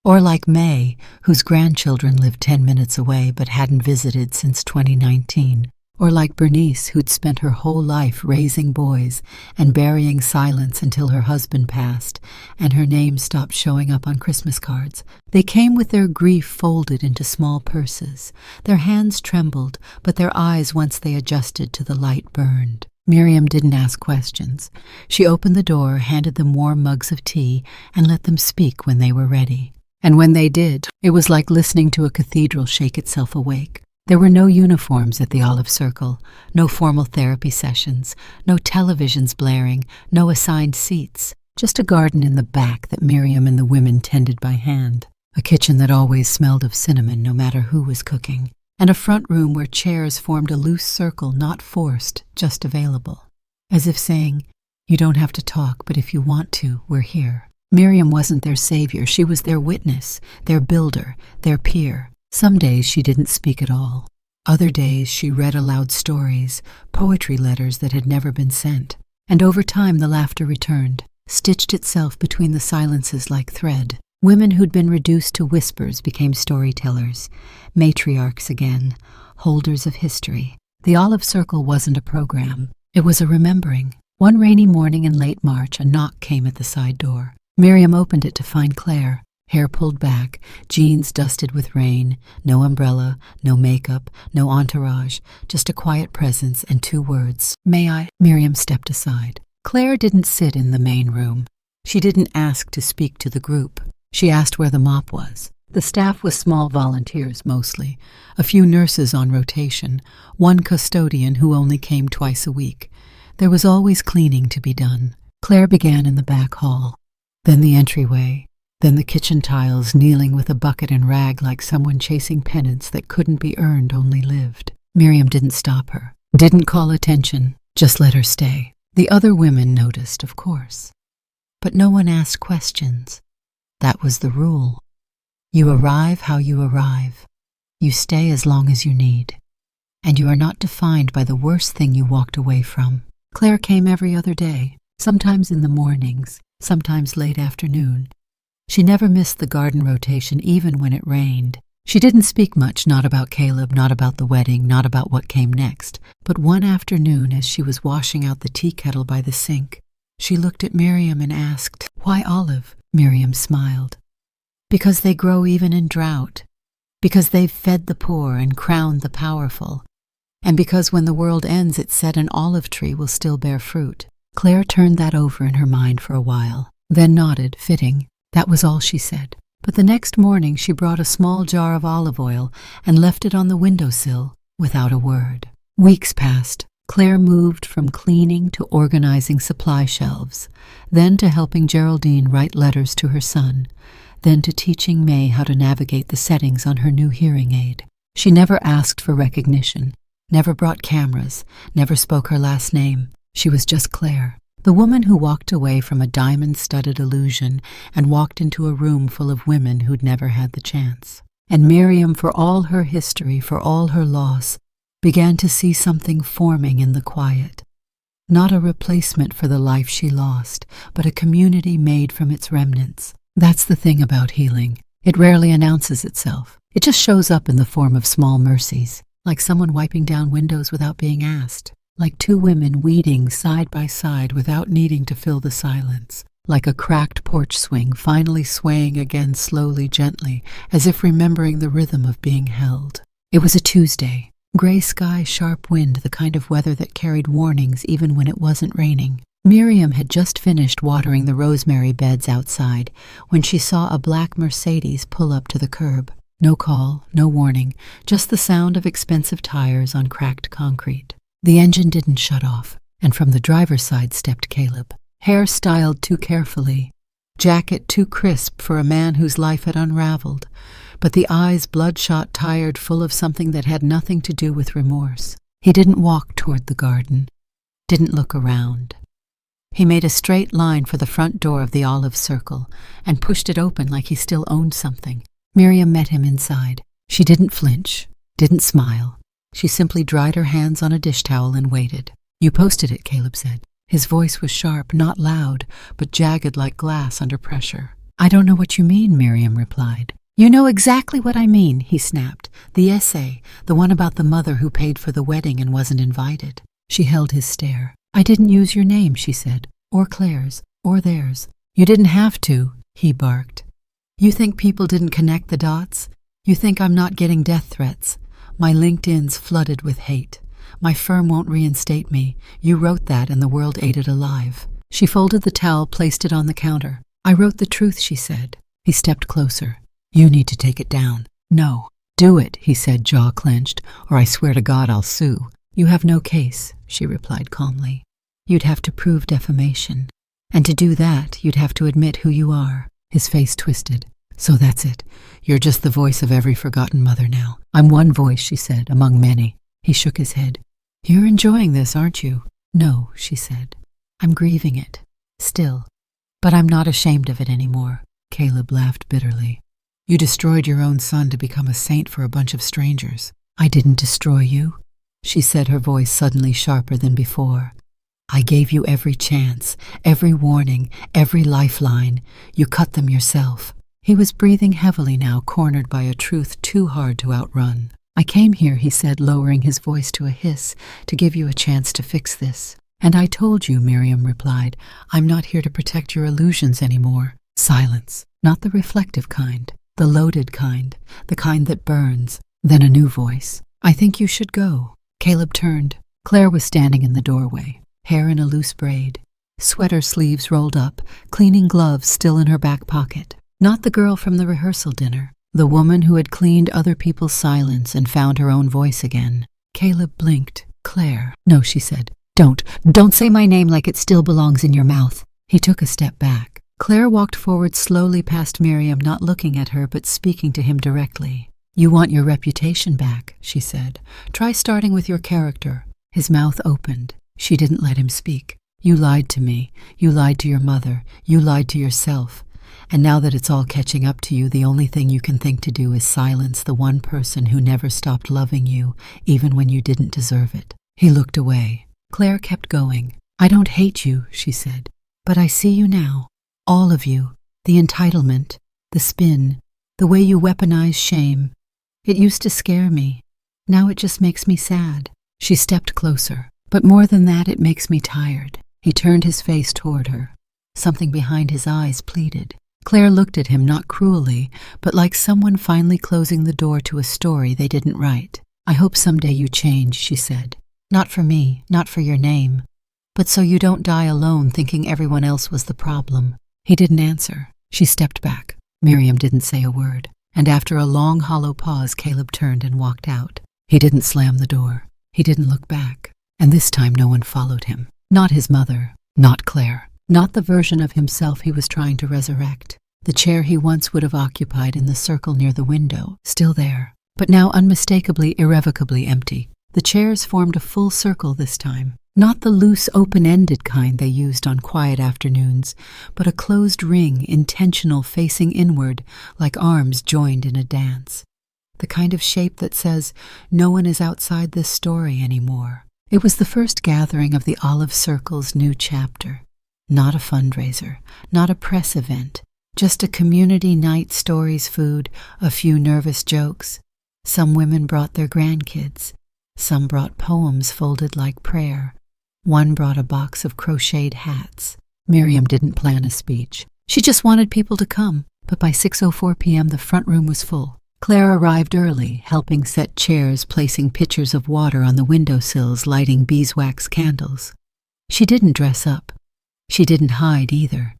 A: Or like May, whose grandchildren lived 10 minutes away but hadn't visited since 2019. Or like Bernice, who'd spent her whole life raising boys and burying silence until her husband passed and her name stopped showing up on Christmas cards. They came with their grief folded into small purses. Their hands trembled, but their eyes, once they adjusted to the light, burned. Miriam didn't ask questions. She opened the door, handed them warm mugs of tea, and let them speak when they were ready. And when they did, it was like listening to a cathedral shake itself awake. There were no uniforms at the Olive Circle, no formal therapy sessions, no televisions blaring, no assigned seats, just a garden in the back that Miriam and the women tended by hand, a kitchen that always smelled of cinnamon no matter who was cooking, and a front room where chairs formed a loose circle, not forced, just available, as if saying, "You don't have to talk, but if you want to, we're here." Miriam wasn't their savior. She was their witness, their builder, their peer. Some days she didn't speak at all. Other days she read aloud stories, poetry letters that had never been sent. And over time the laughter returned, stitched itself between the silences like thread. Women who'd been reduced to whispers became storytellers, matriarchs again, holders of history. The Olive Circle wasn't a program. It was a remembering. One rainy morning in late March, a knock came at the side door. Miriam opened it to find Claire. Hair pulled back, jeans dusted with rain, no umbrella, no makeup, no entourage, just a quiet presence and 2 words. "May I?" Miriam stepped aside. Claire didn't sit in the main room. She didn't ask to speak to the group. She asked where the mop was. The staff was small volunteers mostly, a few nurses on rotation, one custodian who only came twice a week. There was always cleaning to be done. Claire began in the back hall, then the entryway, then the kitchen tiles, kneeling with a bucket and rag like someone chasing penance that couldn't be earned, only lived. Miriam didn't stop her, didn't call attention, just let her stay. The other women noticed, of course. But no one asked questions. That was the rule. You arrive how you arrive. You stay as long as you need. And you are not defined by the worst thing you walked away from. Claire came every other day, sometimes in the mornings, sometimes late afternoon. She never missed the garden rotation even when it rained. She didn't speak much, not about Caleb, not about the wedding, not about what came next. But one afternoon, as she was washing out the tea kettle by the sink, she looked at Miriam and asked, "Why olive?" Miriam smiled. "Because they grow even in drought. Because they've fed the poor and crowned the powerful. And because when the world ends, it's said an olive tree will still bear fruit." Claire turned that over in her mind for a while, then nodded, fitting. That was all she said. But the next morning she brought a small jar of olive oil and left it on the windowsill without a word. Weeks passed. Claire moved from cleaning to organizing supply shelves, then to helping Geraldine write letters to her son, then to teaching May how to navigate the settings on her new hearing aid. She never asked for recognition, never brought cameras, never spoke her last name. She was just Claire, the woman who walked away from a diamond-studded illusion and walked into a room full of women who'd never had the chance. And Miriam, for all her history, for all her loss, began to see something forming in the quiet. Not a replacement for the life she lost, but a community made from its remnants. That's the thing about healing. It rarely announces itself. It just shows up in the form of small mercies, like someone wiping down windows without being asked, like two women weeding side by side without needing to fill the silence, like a cracked porch swing finally swaying again slowly, gently, as if remembering the rhythm of being held. It was a Tuesday. Gray sky, sharp wind, the kind of weather that carried warnings even when it wasn't raining. Miriam had just finished watering the rosemary beds outside when she saw a black Mercedes pull up to the curb. No call, no warning, just the sound of expensive tires on cracked concrete. The engine didn't shut off, and from the driver's side stepped Caleb. Hair styled too carefully, jacket too crisp for a man whose life had unraveled, but the eyes bloodshot, tired, full of something that had nothing to do with remorse. He didn't walk toward the garden, didn't look around. He made a straight line for the front door of the olive circle and pushed it open like he still owned something. Miriam met him inside. She didn't flinch, didn't smile. She simply dried her hands on a dish towel and waited. "You posted it," Caleb said. His voice was sharp, not loud, but jagged like glass under pressure. "I don't know what you mean," Miriam replied. "You know exactly what I mean," he snapped. "The essay, the one about the mother who paid for the wedding and wasn't invited." She held his stare. "I didn't use your name," she said, "or Claire's, or theirs." "You didn't have to," he barked. "You think people didn't connect the dots? You think I'm not getting death threats? My LinkedIn's flooded with hate. My firm won't reinstate me. You wrote that and the world ate it alive." She folded the towel, placed it on the counter. "I wrote the truth," she said. He stepped closer. "You need to take it down." "No." "Do it," he said, jaw clenched, "or I swear to God I'll sue." "You have no case," she replied calmly. "You'd have to prove defamation. And to do that, you'd have to admit who you are." His face twisted. "So that's it. You're just the voice of every forgotten mother now." "I'm one voice," she said, "among many." He shook his head. "You're enjoying this, aren't you?" "No," she said. "I'm grieving it. Still. But I'm not ashamed of it anymore." Caleb laughed bitterly. "You destroyed your own son to become a saint for a bunch of strangers." "I didn't destroy you," she said, her voice suddenly sharper than before. "I gave you every chance, every warning, every lifeline. You cut them yourself." He was breathing heavily now, cornered by a truth too hard to outrun. "I came here," he said, lowering his voice to a hiss, "to give you a chance to fix this." "And I told you," Miriam replied, "I'm not here to protect your illusions anymore." Silence. Not the reflective kind, the loaded kind, the kind that burns. Then a new voice. "I think you should go." Caleb turned. Claire was standing in the doorway, hair in a loose braid, sweater sleeves rolled up, cleaning gloves still in her back pocket. Not the girl from the rehearsal dinner, the woman who had cleaned other people's silence and found her own voice again. Caleb blinked. "Claire." "No," she said. Don't say my name like it still belongs in your mouth." He took a step back. Claire walked forward slowly past Miriam, not looking at her but speaking to him directly. "You want your reputation back," she said. "Try starting with your character." His mouth opened. She didn't let him speak. "You lied to me. You lied to your mother. You lied to yourself. And now that it's all catching up to you, the only thing you can think to do is silence the one person who never stopped loving you, even when you didn't deserve it." He looked away. Claire kept going. "I don't hate you," she said, "but I see you now. All of you. The entitlement, the spin, the way you weaponize shame. It used to scare me. Now it just makes me sad. She stepped closer. But more than that, it makes me tired. He turned his face toward her. Something behind his eyes pleaded. Claire looked at him not cruelly, but like someone finally closing the door to a story they didn't write. I hope someday you change, she said. Not for me, not for your name, but so you don't die alone thinking everyone else was the problem. He didn't answer. She stepped back. Miriam didn't say a word. And after a long, hollow pause, Caleb turned and walked out. He didn't slam the door. He didn't look back. And this time no one followed him. Not his mother. Not Claire. Not the version of himself he was trying to resurrect. The chair he once would have occupied in the circle near the window, still there, but now unmistakably, irrevocably empty. The chairs formed a full circle this time. Not the loose, open-ended kind they used on quiet afternoons, but a closed ring, intentional, facing inward, like arms joined in a dance. The kind of shape that says, no one is outside this story anymore. It was the first gathering of the Olive Circle's new chapter. Not a fundraiser, not a press event, just a community night, stories, food, a few nervous jokes. Some women brought their grandkids. Some brought poems folded like prayer. One brought a box of crocheted hats. Miriam didn't plan a speech. She just wanted people to come, but by 6:04 p.m. the front room was full. Claire arrived early, helping set chairs, placing pitchers of water on the windowsills, lighting beeswax candles. She didn't dress up. She didn't hide either.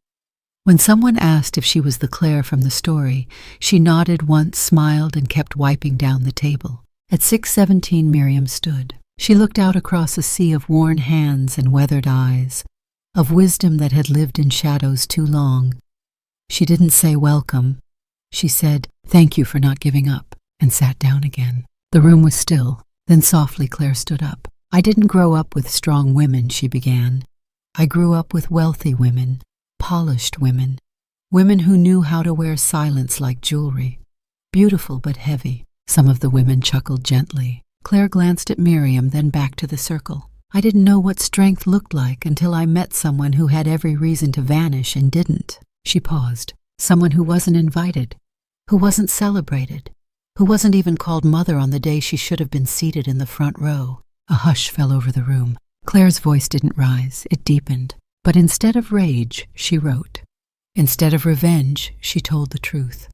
A: When someone asked if she was the Claire from the story, she nodded once, smiled, and kept wiping down the table. At 6:17, Miriam stood. She looked out across a sea of worn hands and weathered eyes, of wisdom that had lived in shadows too long. She didn't say welcome. She said, "Thank you for not giving up," and sat down again. The room was still. Then softly Claire stood up. "I didn't grow up with strong women," she began. "I grew up with wealthy women, polished women, women who knew how to wear silence like jewelry. Beautiful but heavy." Some of the women chuckled gently. Claire glanced at Miriam, then back to the circle. "I didn't know what strength looked like until I met someone who had every reason to vanish and didn't." She paused. Someone who wasn't invited, who wasn't celebrated, who wasn't even called mother on the day she should have been seated in the front row. A hush fell over the room. Claire's voice didn't rise, it deepened. But instead of rage, she wrote. Instead of revenge, she told the truth.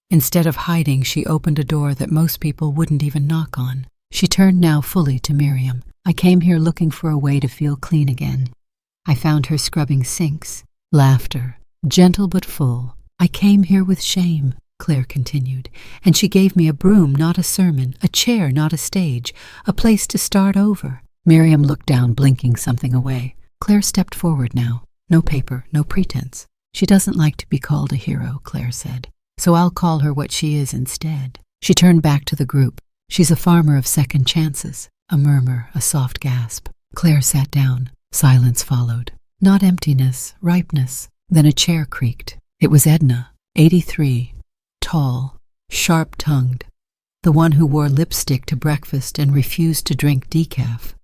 A: Instead of hiding, she opened a door that most people wouldn't even knock on. She turned now fully to Miriam. "I came here looking for a way to feel clean again. I found her scrubbing sinks." Laughter, gentle but full. "I came here with shame," Claire continued, "and she gave me a broom, not a sermon, a chair, not a stage, a place to start over." Miriam looked down, blinking something away. Claire stepped forward now. No paper, no pretense. "She doesn't like to be called a hero," Claire said, "so I'll call her what she is instead." She turned back to the group. "She's a farmer of second chances." A murmur, a soft gasp. Claire sat down. Silence followed. Not emptiness, ripeness. Then a chair creaked. It was Edna, 83, tall, sharp-tongued, the one who wore lipstick to breakfast and refused to drink decaf.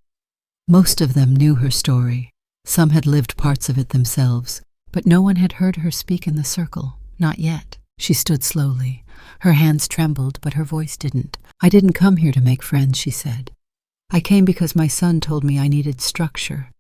A: Most of them knew her story. Some had lived parts of it themselves, but no one had heard her speak in the circle. Not yet. She stood slowly. Her hands trembled, but her voice didn't. "I didn't come here to make friends," she said. "I came because my son told me I needed structure.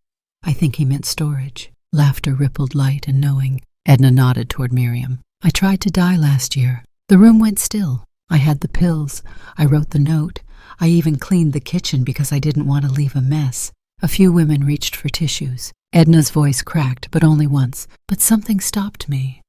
A: I think he meant storage." Laughter rippled light and knowing. Edna nodded toward Miriam. "I tried to die last year. The room went still. I had the pills. I wrote the note. I even cleaned the kitchen because I didn't want to leave a mess." A few women reached for tissues. Edna's voice cracked, but only once. "But something stopped me.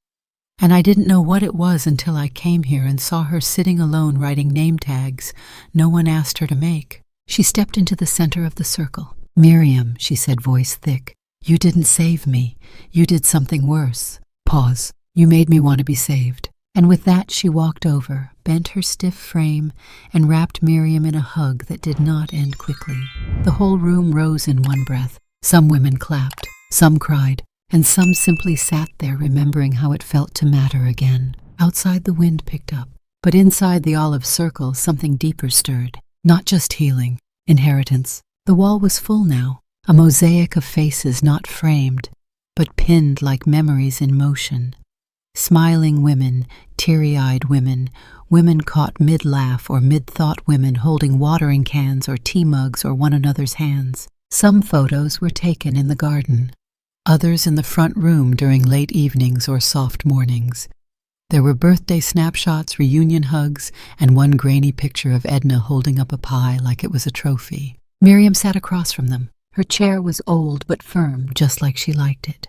A: And I didn't know what it was until I came here and saw her sitting alone writing name tags no one asked her to make." She stepped into the center of the circle. "Miriam," she said, voice thick, "you didn't save me. You did something worse." Pause. "You made me want to be saved." And with that she walked over, bent her stiff frame, and wrapped Miriam in a hug that did not end quickly. The whole room rose in one breath. Some women clapped, some cried, and some simply sat there remembering how it felt to matter again. Outside the wind picked up, but inside the olive circle something deeper stirred. Not just healing, inheritance. The wall was full now, a mosaic of faces not framed, but pinned like memories in motion. Smiling women, teary-eyed women, women caught mid-laugh or mid-thought women holding watering cans or tea mugs or one another's hands. Some photos were taken in the garden, others in the front room during late evenings or soft mornings. There were birthday snapshots, reunion hugs, and one grainy picture of Edna holding up a pie like it was a trophy. Miriam sat across from them. Her chair was old but firm, just like she liked it.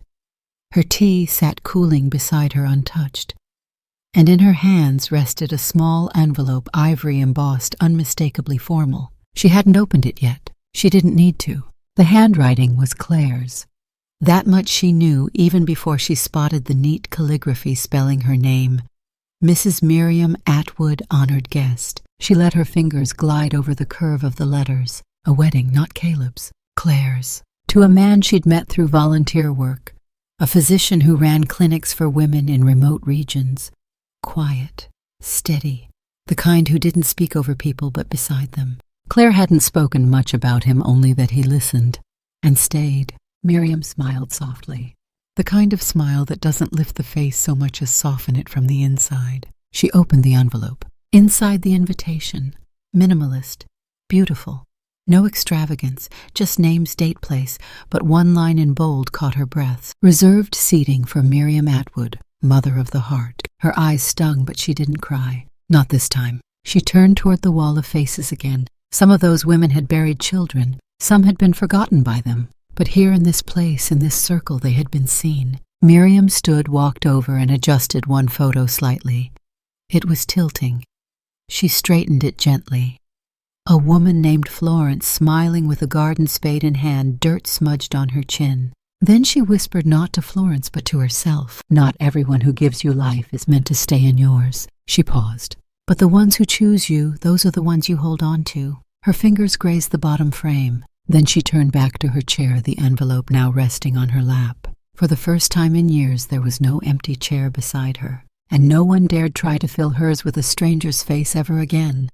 A: Her tea sat cooling beside her untouched, and in her hands rested a small envelope, ivory embossed, unmistakably formal. She hadn't opened it yet. She didn't need to. The handwriting was Claire's. That much she knew even before she spotted the neat calligraphy spelling her name. Mrs. Miriam Atwood, honored guest. She let her fingers glide over the curve of the letters. A wedding, not Caleb's. Claire's. To a man she'd met through volunteer work. A physician who ran clinics for women in remote regions. Quiet, steady, the kind who didn't speak over people but beside them. Claire hadn't spoken much about him, only that he listened and stayed. Miriam smiled softly, the kind of smile that doesn't lift the face so much as soften it from the inside. She opened the envelope. Inside the invitation, minimalist, beautiful. No extravagance, just names, date, place, but one line in bold caught her breath. Reserved seating for Miriam Atwood, mother of the heart. Her eyes stung, but she didn't cry. Not this time. She turned toward the wall of faces again. Some of those women had buried children. Some had been forgotten by them. But here in this place, in this circle, they had been seen. Miriam stood, walked over, and adjusted one photo slightly. It was tilting. She straightened it gently. A woman named Florence, smiling with a garden spade in hand, dirt smudged on her chin. Then she whispered not to Florence but to herself. Not everyone who gives you life is meant to stay in yours. She paused. But the ones who choose you, those are the ones you hold on to. Her fingers grazed the bottom frame. Then she turned back to her chair, the envelope now resting on her lap. For the first time in years, there was no empty chair beside her, and no one dared try to fill hers with a stranger's face ever again.